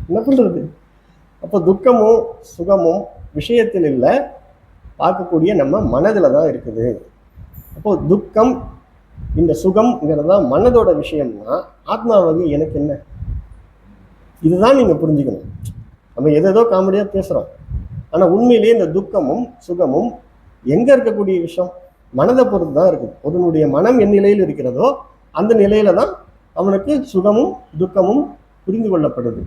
Speaker 1: என்ன பண்ணுறது? அப்போ துக்கமும் சுகமும் விஷயத்தில் இல்லை, பார்க்கக்கூடிய நம்ம மனதில் தான் இருக்குது. அப்போது துக்கம் இந்த சுகம்ங்கிறதா மனதோட விஷயம்னா ஆத்மாவாகி எனக்கு என்ன? இதுதான் நீங்கள் புரிஞ்சுக்கணும். நம்ம எதோ காமெடியாக பேசுகிறோம், ஆனால் உண்மையிலேயே இந்த துக்கமும் சுகமும் எங்கே இருக்கக்கூடிய விஷயம்? மனதை பொறுத்து தான் இருக்குது. ஒருவனுடைய மனம் என் நிலையில் இருக்கிறதோ அந்த நிலையில தான் அவனுக்கு சுகமும் துக்கமும் புரிந்து கொள்ளப்படுது.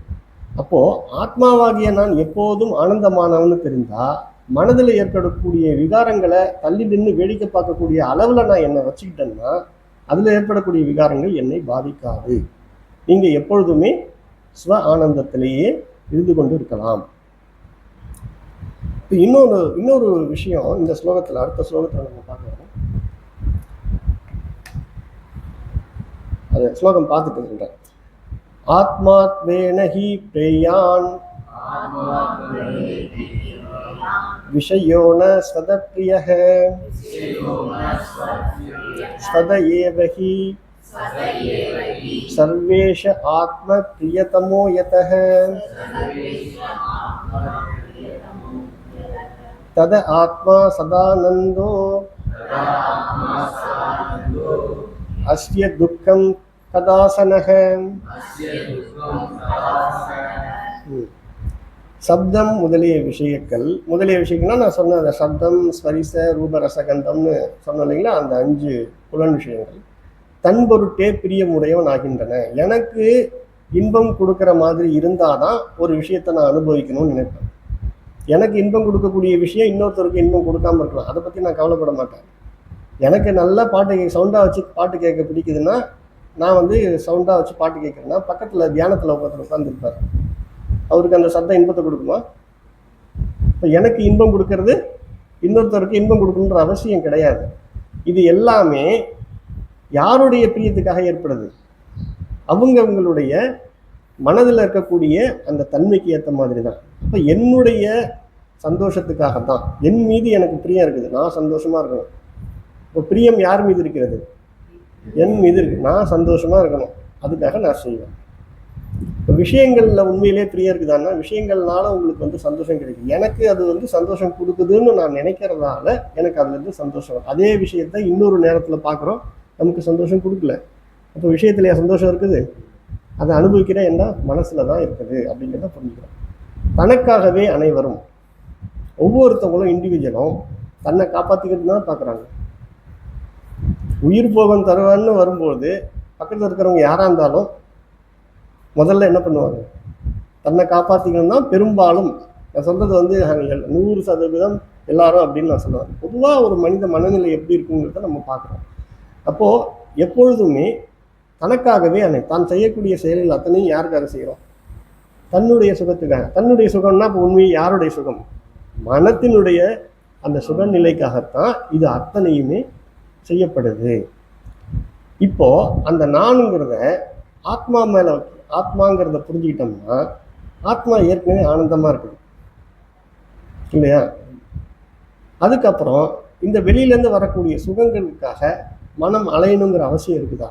Speaker 1: அப்போது ஆத்மாவாகிய நான் எப்போதும் ஆனந்தமானவன்னு தெரிந்தால் மனதில் ஏற்படக்கூடிய விகாரங்களை தள்ளி நின்று வேடிக்கை பார்க்கக்கூடிய அளவில் நான் என்னை வச்சுக்கிட்டேன்னா அதில் ஏற்படக்கூடிய விகாரங்கள் என்னை பாதிக்காது. நீங்கள் எப்பொழுதுமே ஸ்வ ஆனந்தத்திலேயே இருந்து கொண்டு இருக்கலாம். இப்போ இன்னொரு விஷயம் இந்த ஸ்லோகத்தில், அடுத்த ஸ்லோகத்தில் நம்ம பார்க்கலாம். அது ஸ்லோகம் பார்த்துட்டு இருக்கின்றேன். ஆத்மாத்வேன ஹி பிரேயான் விஷயோ ந ஸ்வதப்ரியஹ ஸ்வத ஏவ ஹி சர்வேஷ ஆத்ம பிரியதமோ யதஹ தத ஆத்மா சதானந்தோ அஸ்ய துக்கம் கதாசனஹ. சப்தம் முதலிய விஷயங்கள்னா நான் சொன்ன அந்த சப்தம் ஸ்பரிச ரூப ரசகந்தம்னு சொன்ன இல்லைங்களா, அந்த 5 புலன் விஷயங்கள் தன் பொருட்டே பிரியமுடையவன் ஆகின்றன. எனக்கு இன்பம் கொடுக்குற மாதிரி இருந்தாதான் ஒரு விஷயத்தை நான் அனுபவிக்கணும்னு நினைப்பேன். எனக்கு இன்பம் கொடுக்கக்கூடிய விஷயம் இன்னொருத்தருக்கு இன்பம் கொடுக்காம இருக்கலாம், அதை பற்றி நான் கவலைப்பட மாட்டேன். எனக்கு நல்லா சவுண்டாக வச்சு பாட்டு கேட்க பிடிக்குதுன்னா நான் சவுண்டாக வச்சு பாட்டு கேட்குறேன்னா பக்கத்தில் தியானத்தில் உட்காந்துருப்பார், அவருக்கு அந்த சத்தம் இன்பத்தை கொடுக்குமா? இப்போ எனக்கு இன்பம் கொடுக்கறது இன்னொருத்தருக்கு இன்பம் கொடுக்கணுன்ற அவசியம் கிடையாது. இது எல்லாமே யாருடைய பிரியத்துக்காக ஏற்படுது? அவங்களுடைய மனதில் இருக்கக்கூடிய அந்த தன்மைக்கு ஏற்ற மாதிரி தான். அப்போ என்னுடைய சந்தோஷத்துக்காகத்தான், என் மீது எனக்கு பிரியம் இருக்குது, நான் சந்தோஷமா இருக்கணும். இப்போ பிரியம் யார் மீது இருக்கிறது? என் மீது இருக்கு. நான் சந்தோஷமா இருக்கணும், அதுக்காக நான் செய்வேன். இப்போ விஷயங்கள்ல உண்மையிலே பிரியம் இருக்குதான்னா விஷயங்கள்னால உங்களுக்கு சந்தோஷம் கிடைக்கும். எனக்கு அது சந்தோஷம் கொடுக்குதுன்னு நான் நினைக்கிறதால எனக்கு அதுலேருந்து சந்தோஷம். அதே விஷயத்த இன்னொரு நேரத்தில் பார்க்குறோம், நமக்கு சந்தோஷம் கொடுக்கல. அப்போ விஷயத்துலையா சந்தோஷம் இருக்குது? அதை அனுபவிக்கிற என்ன மனசுல தான் இருக்குது அப்படிங்கிறத புரிஞ்சுக்கிறோம். தனக்காகவே அனைவரும், ஒவ்வொருத்தவங்களும் இண்டிவிஜுவலும் தன்னை காப்பாற்றிக்கிட்டு தான் பார்க்குறாங்க. உயிர் போகம் தருவான்னு வரும்போது பக்கத்தில் இருக்கிறவங்க யாராக இருந்தாலும் முதல்ல என்ன பண்ணுவாங்க? தன்னை காப்பாற்றிக்கணும் தான் பெரும்பாலும். நான் சொல்கிறது 100% எல்லாரும் அப்படின்னு நான் சொல்லுவேன். பொதுவாக ஒரு மனித மனநிலை எப்படி இருக்குங்கிறத நம்ம பார்க்குறோம். அப்போது எப்பொழுதுமே தனக்காகவே தான் செய்யக்கூடிய செயல்கள் அத்தனையும் யாருக்காக செய்கிறோம்? தன்னுடைய சுகத்துக்காக. தன்னுடைய சுகம்னா இப்போ உண்மையை யாருடைய சுகம்? மனத்தினுடைய அந்த சுகநிலைக்காகத்தான் இது அத்தனையுமே செய்யப்படுது. இப்போ அந்த நானுங்கிறத ஆத்மா மேலே, ஆத்மாங்கிறத புரிஞ்சுக்கிட்டோம்னா ஆத்மா ஏற்கனவே ஆனந்தமாக இருக்குது இல்லையா? அதுக்கப்புறம் இந்த வெளியிலேருந்து வரக்கூடிய சுகங்களுக்காக மனம் அலையணுங்கிற அவசியம் இருக்குதா?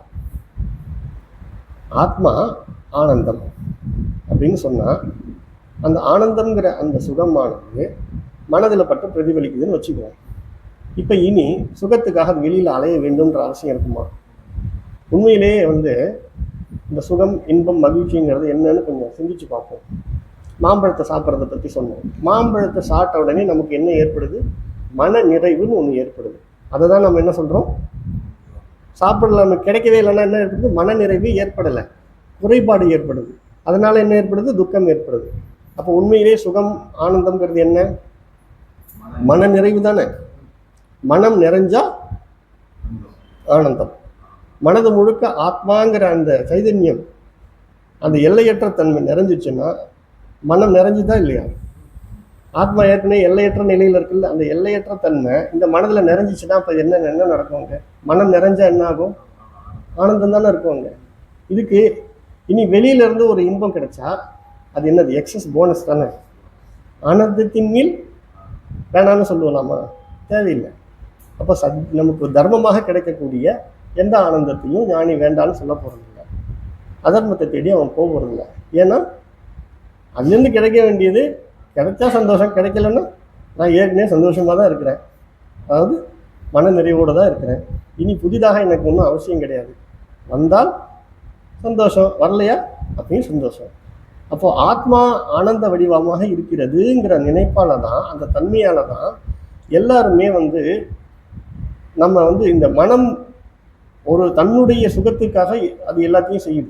Speaker 1: ஆத்மா ஆனந்தம் அப்படின்னு சொன்னால் அந்த ஆனந்தம்ங்கிற அந்த சுகமானது மனதில் பட்டு பிரதிபலிக்குதுன்னு வச்சுக்குவோம். இப்போ இனி சுகத்துக்காக அது வெளியில் அலைய வேண்டும்ன்ற அவசியம் இருக்குமா? உண்மையிலேயே இந்த சுகம், இன்பம், மகிழ்ச்சிங்கிறது என்னன்னு கொஞ்சம் சிந்திச்சு பார்ப்போம். மாம்பழத்தை சாப்பிட்றத பற்றி சொன்னோம். மாம்பழத்தை சாப்பிட்ட உடனே நமக்கு என்ன ஏற்படுது? மன நிறைவுன்னு ஒன்று ஏற்படுது. அதை தான் நம்ம என்ன சொல்கிறோம்? சாப்பிடல, நமக்கு கிடைக்கவே இல்லைன்னா என்ன ஏற்படுது? மன நிறைவு ஏற்படலை, குறைபாடு ஏற்படுது. அதனால என்ன ஏற்படுது? துக்கம் ஏற்படுது. அப்போ உண்மையிலேயே சுகம், ஆனந்தம்ங்கிறது என்ன? மன நிறைவு தானே. மனம் நிறைஞ்சா ஆனந்தம். மனது முழுக்க ஆத்மாங்கிற அந்த சைதன்யம், அந்த எல்லையற்ற தன்மை நிறைஞ்சிச்சுன்னா மனம் நிறைஞ்சுதான் இல்லையா? ஆத்மா ஏற்கனவே எல்லையற்ற நிலையில் இருக்குல்ல, அந்த எல்லையற்ற தன்மை இந்த மனதில் நிறைஞ்சிச்சுன்னா அப்போ என்ன நடக்குங்க? மனம் நிறைஞ்சா என்ன ஆகும்? ஆனந்தம் தானே இருக்குவாங்க. இதுக்கு இனி வெளியிலேருந்து ஒரு இன்பம் கிடைச்சா அது என்னது? எக்ஸஸ் போனஸ் தானே. ஆனந்தத்தின் மேல் வேணான்னு சொல்லுவலாமா? தேவையில்லை. அப்போ நமக்கு தர்மமாக கிடைக்கக்கூடிய எந்த ஆனந்தத்தையும் ஞானி வேண்டான்னு சொல்ல போகிறதில்லை, அதர்மத்தை தேடி அவன் போக போகிறதில்லை. ஏன்னா அதுலேருந்து கிடைக்க வேண்டியது கிடைச்சா சந்தோஷம், கிடைக்கலன்னா நான் ஏற்கனவே சந்தோஷமாக தான் இருக்கிறேன், அதாவது மன நிறைவோடு தான் இருக்கிறேன். இனி புதிதாக எனக்கு ஒன்றும் அவசியம் கிடையாது. வந்தால் சந்தோஷம், வரலையா அப்பயும் சந்தோஷம். அப்போது ஆத்மா ஆனந்த வடிவமாக இருக்கிறதுங்கிற நினைப்பால் தான், அந்த தன்மையால் தான் எல்லாருமே நம்ம இந்த மனம் ஒரு தன்னுடைய சுகத்துக்காக அது எல்லாத்தையும் செய்யுது.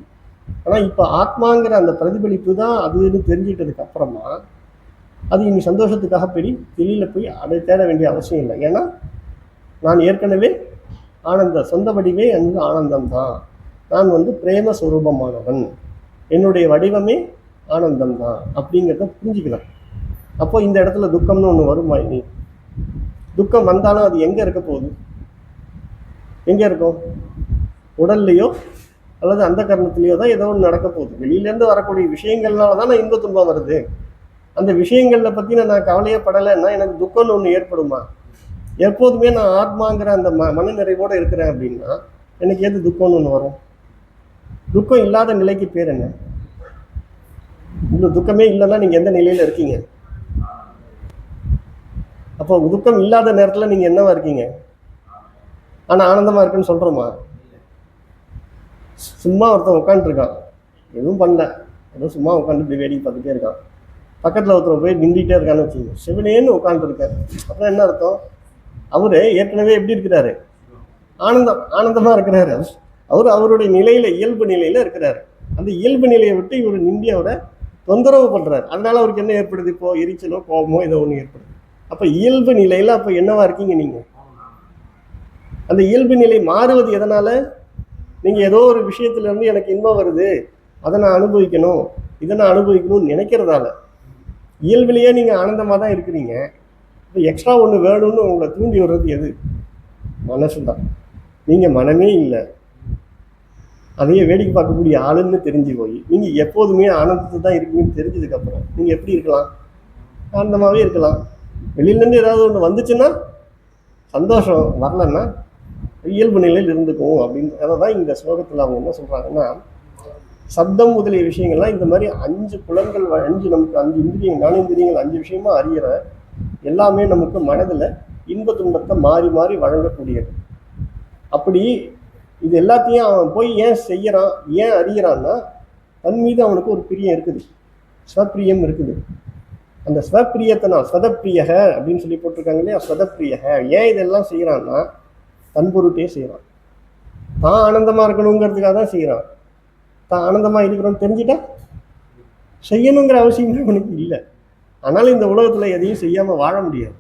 Speaker 1: ஆனால் இப்போ ஆத்மாங்கிற அந்த பிரதிபலிப்பு தான் அதுன்னு தெரிஞ்சிட்டதுக்கு அப்புறமா அது இனி சந்தோஷத்துக்காக வெளியில் போய் அதை தேட வேண்டிய அவசியம் இல்லை. ஏன்னா நான் ஏற்கனவே ஆனந்த சொந்த வடிவே அந்த ஆனந்தம்தான். நான் பிரேம ஸ்வரூபமானவன், என்னுடைய வடிவமே ஆனந்தம்தான் அப்படிங்கிறத புரிஞ்சுக்கலாம். அப்போ இந்த இடத்துல துக்கம்னு ஒன்று வருமா? இனி துக்கம் வந்தாலும் அது எங்கே இருக்க போகுது? எங்கே இருக்கும்? உடல்லையோ அல்லது அந்த கரணத்துலேயோ தான் ஏதோ ஒன்று நடக்க போகுது. வெளியிலேருந்து வரக்கூடிய விஷயங்கள்னால தான் நான் இன்ப துன்பம் வருது. அந்த விஷயங்களை பற்றி நான் கவலையே படலைன்னா எனக்கு துக்கம்னு ஒன்று ஏற்படுமா? எப்போதுமே நான் ஆத்மாங்கிற அந்த மன நிறைவோடு இருக்கிறேன் அப்படின்னா எனக்கு எது துக்கம்னு ஒன்று வரும்? துக்கம் இல்லாத நிலைக்கு பேர் என்ன? உங்களுக்கு துக்கமே இல்லைன்னா நீங்கள் எந்த நிலையில் இருக்கீங்க? அப்போ துக்கம் இல்லாத நேரத்தில் நீங்கள் என்னவா இருக்கீங்க? ஆனால் ஆனந்தமாக இருக்குன்னு சொல்கிறோமா? சும்மா ஒருத்தன் உட்காந்துருக்கான், எதுவும் பண்ணல, ஏதோ சும்மா உட்காந்து இப்படி வேடிக்கை பார்த்துட்டே இருக்கான். பக்கத்தில் ஒருத்தர் போய் நின்றுட்டே இருக்கான்னு வச்சுக்கோங்க, சிவனேன்னு உட்காந்துருக்காரு. அப்புறம் என்ன அர்த்தம்? அவர் ஏற்கனவே எப்படி இருக்கிறாரு? ஆனந்தமாக இருக்கிறாரு. அவருடைய நிலையில், இயல்பு நிலையில் இருக்கிறாரு. அந்த இயல்பு நிலையை விட்டு இவர் நின்று அவரை தொந்தரவு பண்ணுறாரு. அதனால அவருக்கு என்ன ஏற்படுது? இப்போ எரிச்சலோ கோபமோ ஏதோ ஒன்று ஏற்படுது. அப்போ இயல்பு நிலையில் அப்போ என்னவா இருக்கீங்க நீங்கள்? அந்த இயல்பு நிலை மாறுவது எதனால்? நீங்கள் ஏதோ ஒரு விஷயத்துலேருந்து எனக்கு இன்பம் வருது, அதை நான் அனுபவிக்கணும், இதை நான் அனுபவிக்கணும்னு நினைக்கிறதால. இயல்பிலேயே நீங்கள் ஆனந்தமாக தான் இருக்கிறீங்க. இப்போ எக்ஸ்ட்ரா ஒன்று வேணும்னு உங்களை தூண்டி விடுறது எது? மனசு தான். நீங்கள் மனமே இல்லை, அதையே வேடிக்கை பார்க்கக்கூடிய ஆளுன்னு தெரிஞ்சு போய் நீங்கள் எப்போதுமே ஆனந்தத்தை தான் இருக்கீங்கன்னு தெரிஞ்சதுக்கப்புறம் நீங்கள் எப்படி இருக்கலாம்? ஆனந்தமாகவே இருக்கலாம். வெளியிலேருந்து ஏதாவது ஒன்று வந்துச்சுன்னா சந்தோஷம், வரலன்னா இயல்பு நிலையில் இருந்துக்கும் அப்படின்னு. அதை தான் இந்த ஸ்லோகத்தில் அவங்க என்ன சொல்கிறாங்கன்னா, சப்தம் முதலிய விஷயங்கள்லாம் இந்த மாதிரி 5 புலன்கள், 5 நமக்கு 5 இந்திரியங்கள், ஞானேந்திரியங்கள் 5 விஷயமா அறிகிற எல்லாமே நமக்கு மனதில் இன்ப துன்பத்தை மாறி மாறி வழங்கக்கூடியது. அப்படி இது எல்லாத்தையும் அவன் போய் ஏன் செய்யறான், ஏன் அறிகிறான்னா, தன் மீது அவனுக்கு ஒரு பிரியம் இருக்குது, ஸ்வப்பிரியம் இருக்குது. அந்த ஸ்வப்பிரியத்தை நான் ஸ்வதப்பிரியக அப்படின்னு சொல்லி போட்டிருக்காங்க இல்லையா, ஸ்வதப்பிரியக. ஏன் இதெல்லாம் செய்கிறான்னா தன் பொருட்டே செய்கிறான். தான் ஆனந்தமாக இருக்கணுங்கிறதுக்காக தான் செய்கிறான். தான் ஆனந்தமாக இருக்கிறோன்னு தெரிஞ்சுட்டா செய்யணுங்கிற அவசியமே அவனுக்கு இல்லை. அதனால் இந்த உலகத்தில் எதையும் செய்யாமல் வாழ முடியாது.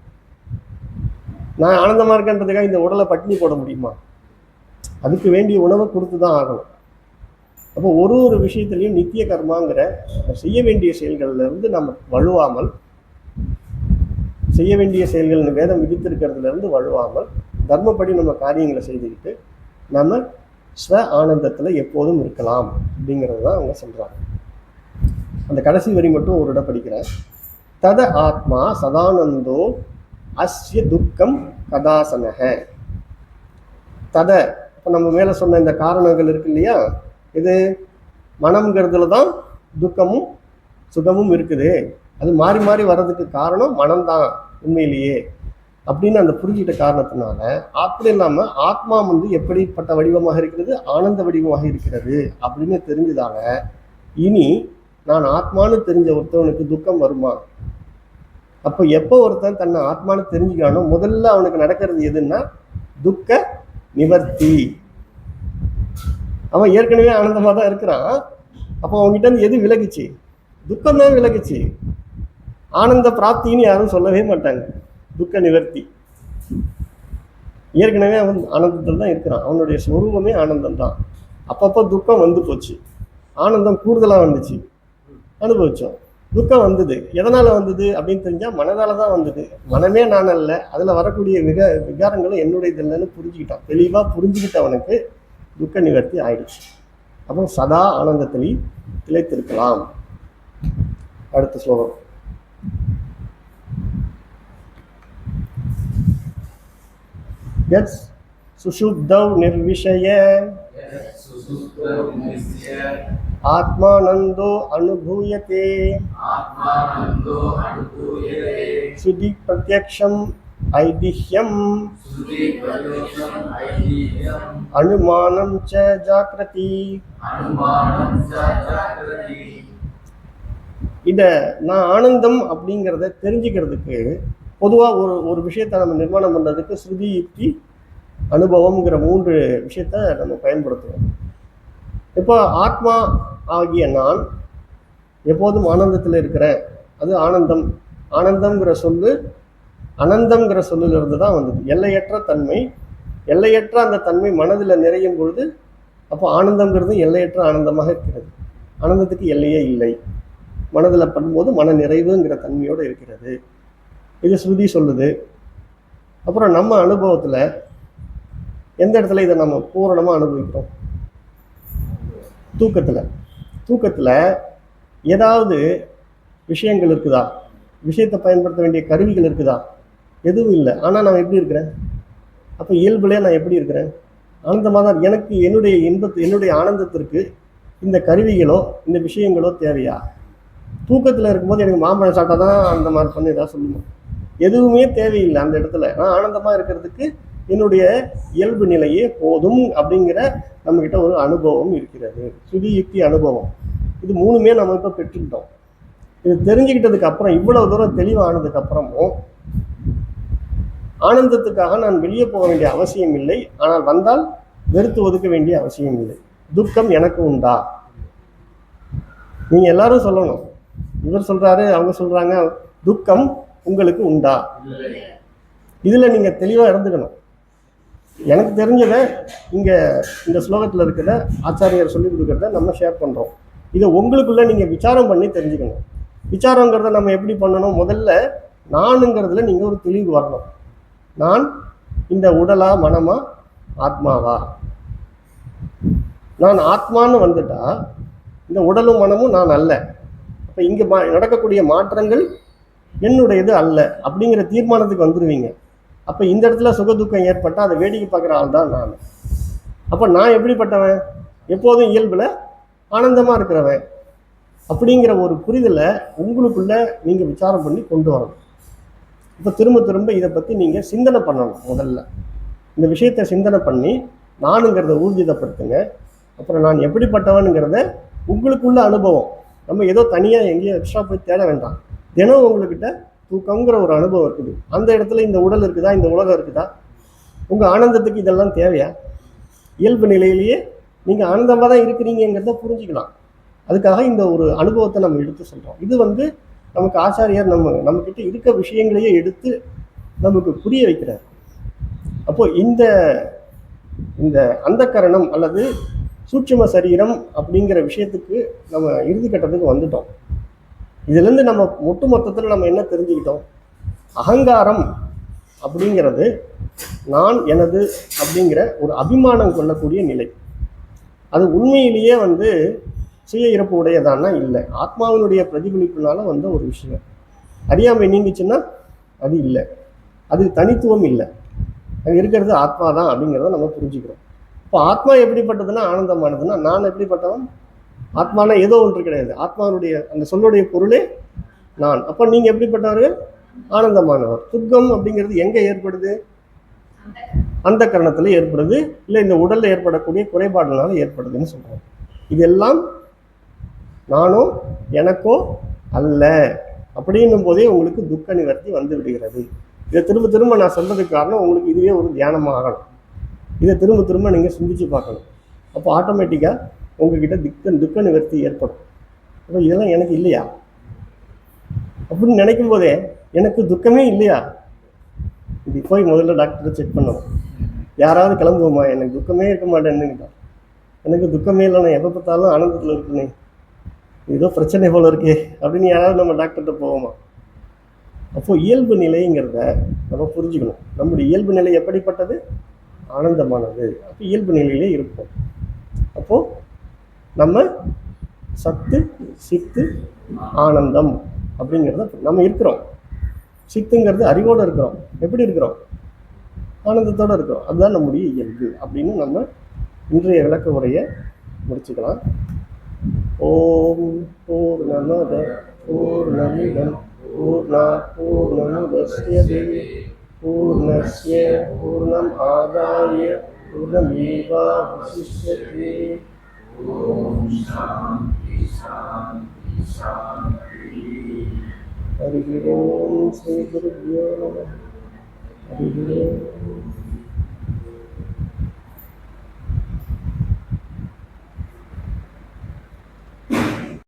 Speaker 1: நான் ஆனந்தமாக இருக்கன்றதுக்காக இந்த உடலை பட்டினி போட முடியுமா? அதுக்கு வேண்டிய உணவை கொடுத்து தான் ஆகணும். அப்போ ஒரு ஒரு விஷயத்துலையும் நித்திய கர்மாங்கிற செய்ய வேண்டிய செயல்கள்லேருந்து நம்ம வழுவாமல், செய்ய வேண்டிய செயல்கள் வேதம் விதித்திருக்கிறதுலேருந்து வழுவாமல் தர்மப்படி நம்ம காரியங்களை செய்துக்கிட்டு நம்ம ஸ்வ ஆனந்தத்தில் எப்போதும் இருக்கலாம் அப்படிங்கிறது தான் அவங்க சொல்கிறாங்க. அந்த கடைசி வரி மட்டும் ஒரு இடம் படிக்கிறேன். தத ஆத்மா சதானந்தோ அஸ்ய துக்கம் கதாசனக. தத, இப்போ நம்ம மேலே சொன்ன இந்த காரணங்கள் இருக்கு இல்லையா, இது மனம்ங்கிறதுல தான் துக்கமும் சுகமும் இருக்குது. அது மாறி மாறி வர்றதுக்கு காரணம் மனம்தான் உண்மையிலேயே அப்படின்னு அந்த புரிஞ்சிட்ட காரணத்தினால, அப்படி இல்லாமல் ஆத்மா எப்படிப்பட்ட வடிவமாக இருக்கிறது, ஆனந்த வடிவமாக இருக்கிறது அப்படின்னு தெரிஞ்சதால, இனி நான் ஆத்மானு தெரிஞ்ச ஒருத்தவனுக்கு துக்கம் வருமா? அப்போ எப்போ ஒருத்தன் தன்னை ஆத்மானு தெரிஞ்சுக்கானோ முதல்ல அவனுக்கு நடக்கிறது எதுன்னா துக்க நிவர்த்தி. அவன் ஏற்கனவே ஆனந்தமாக தான் இருக்கிறான். அப்போ அவங்ககிட்ட இருந்து எது விலகுச்சு? துக்கம் தான் விலகுச்சு. ஆனந்த பிராப்தின்னு யாரும் சொல்லவே மாட்டாங்க. துக்க நிவர்த்தி. ஏற்கனவே அவன் ஆனந்தத்தில் தான் இருக்கிறான். அவனுடைய ஸ்வரூபமே ஆனந்தம் தான். அப்பப்போ துக்கம் வந்து போச்சு, ஆனந்தம் கூடுதலாக வந்துச்சு, அனுபவிச்சோம். துக்கம் வந்தது, எதனால் வந்தது அப்படின்னு தெரிஞ்சால் மனதால் தான் வந்தது. மனமே நான் அல்ல, அதில் வரக்கூடிய விகாரங்களும் என்னுடையது இல்லைன்னு புரிஞ்சுக்கிட்டான். தெளிவாக புரிஞ்சுக்கிட்டவனுக்கு துக்க நிவர்த்தி ஆயிடுச்சு. அப்போ சதா ஆனந்தத்தில் திளைத்திருக்கலாம். அடுத்த ஸ்லோகம். यत् सुशुद्धौ निर्विषय आत्मानंदो अनुभूयते सुधि प्रत्यक्षम ऐदिह्यम अनुमानं च जागृति. இத நான் ஆனந்தம் அப்படிங்கிறத தெரிஞ்சுக்கிறதுக்கு பொதுவாக ஒரு விஷயத்தை நம்ம நிர்மாணம் பண்ணுறதுக்கு ஸ்ருதி, யுக்தி, அனுபவம்ங்கிற 3 விஷயத்தை நம்ம பயன்படுத்துவோம். இப்போ ஆத்மா ஆகிய நான் எப்போதும் ஆனந்தத்தில் இருக்கிறேன். அது ஆனந்தம். ஆனந்தம்ங்கிற சொல்லு அனந்தம்ங்கிற சொல்லிலிருந்து தான் வந்தது. எல்லையற்ற தன்மை. எல்லையற்ற அந்த தன்மை மனதில் நிறையும் பொழுது அப்போ ஆனந்தங்கிறது எல்லையற்ற ஆனந்தமாக இருக்கிறது. ஆனந்தத்துக்கு எல்லையே இல்லை. மனதில் பண்ணும்போது மன நிறைவுங்கிற தன்மையோடு இருக்கிறது. இது ஸ்ருதி சொல்லுது. அப்புறம் நம்ம அனுபவத்தில் எந்த இடத்துல இதை நம்ம பூரணமாக அனுபவிக்கிறோம்? தூக்கத்தில் ஏதாவது விஷயங்கள் இருக்குதா? விஷயத்தை பயன்படுத்த வேண்டிய கருவிகள் இருக்குதா? எதுவும் இல்லை. ஆனால் நான் எப்படி இருக்கிறேன்? அப்போ இயல்புலேயே நான் எப்படி இருக்கிறேன்? ஆனந்தமாக தான். எனக்கு என்னுடைய ஆனந்தத்திற்கு இந்த கருவிகளோ இந்த விஷயங்களோ தேவையா? தூக்கத்தில் இருக்கும்போது எனக்கு மாம்பழம் சாப்பிட்டா தான் அந்த மாதிரி பண்ணி ஏதாவது சொல்லணும். எதுவுமே தேவையில்லை. அந்த இடத்துல நான் ஆனந்தமாக இருக்கிறதுக்கு என்னுடைய இயல்பு நிலையே போதும் அப்படிங்கிற நம்மக்கிட்ட ஒரு அனுபவம் இருக்கிறது. சுதி, யுக்தி, அனுபவம், இது 3மே நம்ம இப்போ பெற்றுக்கிட்டோம். இது தெரிஞ்சுக்கிட்டதுக்கு அப்புறம், இவ்வளவு தூரம் தெளிவானதுக்கு அப்புறமும் ஆனந்தத்துக்காக நான் வெளியே போக வேண்டிய அவசியம் இல்லை. ஆனால் வந்தால் வெறுத்து ஒதுக்க வேண்டிய அவசியம் இல்லை. துக்கம் எனக்கு உண்டா? நீங்கள் எல்லாரும் சொல்லணும். இவர் சொல்கிறாரு, அவங்க சொல்கிறாங்க, துக்கம் உங்களுக்கு உண்டா? இதில் நீங்கள் தெளிவாக இருந்துக்கணும். எனக்கு தெரிஞ்சதை இங்கே இந்த ஸ்லோகத்தில் இருக்கிற ஆச்சாரியர் சொல்லி கொடுக்குறத நம்ம ஷேர் பண்ணுறோம். இதை உங்களுக்குள்ளே நீங்கள் விசாரம் பண்ணி தெரிஞ்சுக்கணும். விசாரங்கிறத நம்ம எப்படி பண்ணணும்? முதல்ல நானுங்கிறதுல நீங்கள் ஒரு தெளிவு வரணும். நான் இந்த உடலா, மனமா, ஆத்மாவா? நான் ஆத்மான்னு வந்துட்டா இந்த உடலும் மனமும் நான் அல்ல. அப்போ இங்கே நடக்கக்கூடிய மாற்றங்கள் என்னுடையது அல்ல அப்படிங்கிற தீர்மானத்துக்கு வந்துடுவீங்க. அப்போ இந்த இடத்துல சுகதுக்கம் ஏற்பட்டால் அதை வேடிக்கை பார்க்குற ஆள் தான் நான். அப்போ நான் எப்படிப்பட்டவன்? எப்போதும் இயல்பில் ஆனந்தமாக இருக்கிறவன் அப்படிங்கிற ஒரு புரிதலை உங்களுக்குள்ள நீங்கள் விசாரம் பண்ணி கொண்டு வரணும். இப்போ திரும்ப திரும்ப இதை பற்றி நீங்கள் சிந்தனை பண்ணணும். முதல்ல இந்த விஷயத்தை சிந்தனை பண்ணி நானுங்கிறத ஊர்ஜிதப்படுத்துங்க. அப்புறம் நான் எப்படிப்பட்டவனுங்கிறத உங்களுக்குள்ள அனுபவம். நம்ம ஏதோ தனியாக எங்கேயோ எக்ஸ்ட்ரா போய் தேட வேண்டாம். தினம் உங்கள்கிட்ட தூக்கங்கிற ஒரு அனுபவம் இருக்குது. அந்த இடத்துல இந்த உடல் இருக்குதா, இந்த உலகம் இருக்குதா? உங்கள் ஆனந்தத்துக்கு இதெல்லாம் தேவையா? இயல்பு நிலையிலேயே நீங்கள் ஆனந்தமாக தான் இருக்கிறீங்கிறத புரிஞ்சுக்கலாம். அதுக்காக இந்த ஒரு அனுபவத்தை நம்ம எடுத்து சொல்கிறோம். இது நமக்கு ஆச்சாரியார் நம்மக்கிட்ட இருக்க விஷயங்களையே எடுத்து நமக்கு புரிய வைக்கிறார். அப்போது இந்த இந்த அந்தக்கரணம் அல்லது சூட்சும சரீரம் அப்படிங்கிற விஷயத்துக்கு நம்ம இறுதி கட்டத்துக்கு வந்துட்டோம். இதுலேருந்து நம்ம மொத்தத்தில் நம்ம என்ன தெரிஞ்சுக்கிட்டோம்? அகங்காரம் அப்படிங்கிறது நான் எனது அப்படிங்கிற ஒரு அபிமானம் கொள்ளக்கூடிய நிலை. அது உண்மையிலேயே சுய இறப்பு உடையதானா? இல்லை. ஆத்மாவினுடைய பிரதிபலிப்புனால ஒரு விஷயம். அறியாமை நீங்கிச்சுன்னா அது இல்லை, அது தனித்துவம் இல்லை, அது இருக்கிறது ஆத்மா தான் அப்படிங்கிறத நம்ம புரிஞ்சுக்கிறோம். இப்போ ஆத்மா எப்படிப்பட்டதுன்னா ஆனந்தமானதுன்னா நான் எப்படிப்பட்டவன்? ஆத்மானா ஏதோ ஒன்று கிடையாது. ஆத்மாவுடைய அந்த சொல்லுடைய பொருளே நான். அப்போ நீங்கள் எப்படிப்பட்டவர்கள்? ஆனந்தமானவர். துக்கம் அப்படிங்கிறது எங்கே ஏற்படுது? அந்த கரணத்தில் ஏற்படுது, இல்லை இந்த உடலில் ஏற்படக்கூடிய குறைபாடுனால ஏற்படுதுன்னு சொல்கிறோம். இதெல்லாம் நானோ எனக்கோ அல்ல அப்படின்னும் போதே உங்களுக்கு துக்க நிவர்த்தி வந்து விடுகிறது. இதை திரும்ப திரும்ப நான் சொல்றதுக்கு காரணம் உங்களுக்கு இதுவே ஒரு தியானமாக ஆகணும். இதை திரும்ப திரும்ப நீங்கள் சிந்திச்சு பார்க்கணும். அப்போ ஆட்டோமேட்டிக்காக உங்ககிட்ட துக்க நிவர்த்தி ஏற்படும். அப்போ இதெல்லாம் எனக்கு இல்லையா அப்படின்னு நினைக்கும் போதே எனக்கு துக்கமே இல்லையா? இது போய் முதல்ல டாக்டரை செக் பண்ணணும். யாராவது கிளம்புவோமா? எனக்கு துக்கமே இருக்க மாட்டேன்னு. எனக்கு துக்கமே இல்லை, நான் எப்போ பார்த்தாலும் ஆனந்தத்தில் இருக்குனே, ஏதோ பிரச்சனை போல இருக்கே அப்படின்னு யாராவது நம்ம டாக்டர்கிட்ட போவோமா? அப்போது இயல்பு நிலைங்கிறத நம்ம புரிஞ்சுக்கணும். நம்முடைய இயல்பு நிலை எப்படிப்பட்டது? ஆனந்தமானது. அப்போ இயல்பு நிலையிலே இருப்போம். அப்போது நம்ம சத்து, சித்து, ஆனந்தம் அப்படிங்கிறத நம்ம இருக்கிறோம். சித்துங்கிறது அறிவோடு இருக்கிறோம். எப்படி இருக்கிறோம்? ஆனந்தத்தோடு இருக்கிறோம். அதுதான் நம்முடைய இயல்பு அப்படின்னு நம்ம இன்றைய விளக்க உரையை முடிச்சுக்கலாம். ஓம் பூர்ணமத பூர்ணமிதம் பூர்ணாத் பூர்ணமுதச்யதே பூர்ணஸ்ய பூர்ணம் ஆதாய பூர்ணமேவாவசிஷ்யதே. ஓம் சாந்தி சாந்தி சாந்தி. ஹரி ஓம் ஸ்ரீ குருப்யோ நமः. ஹரி ஓம்.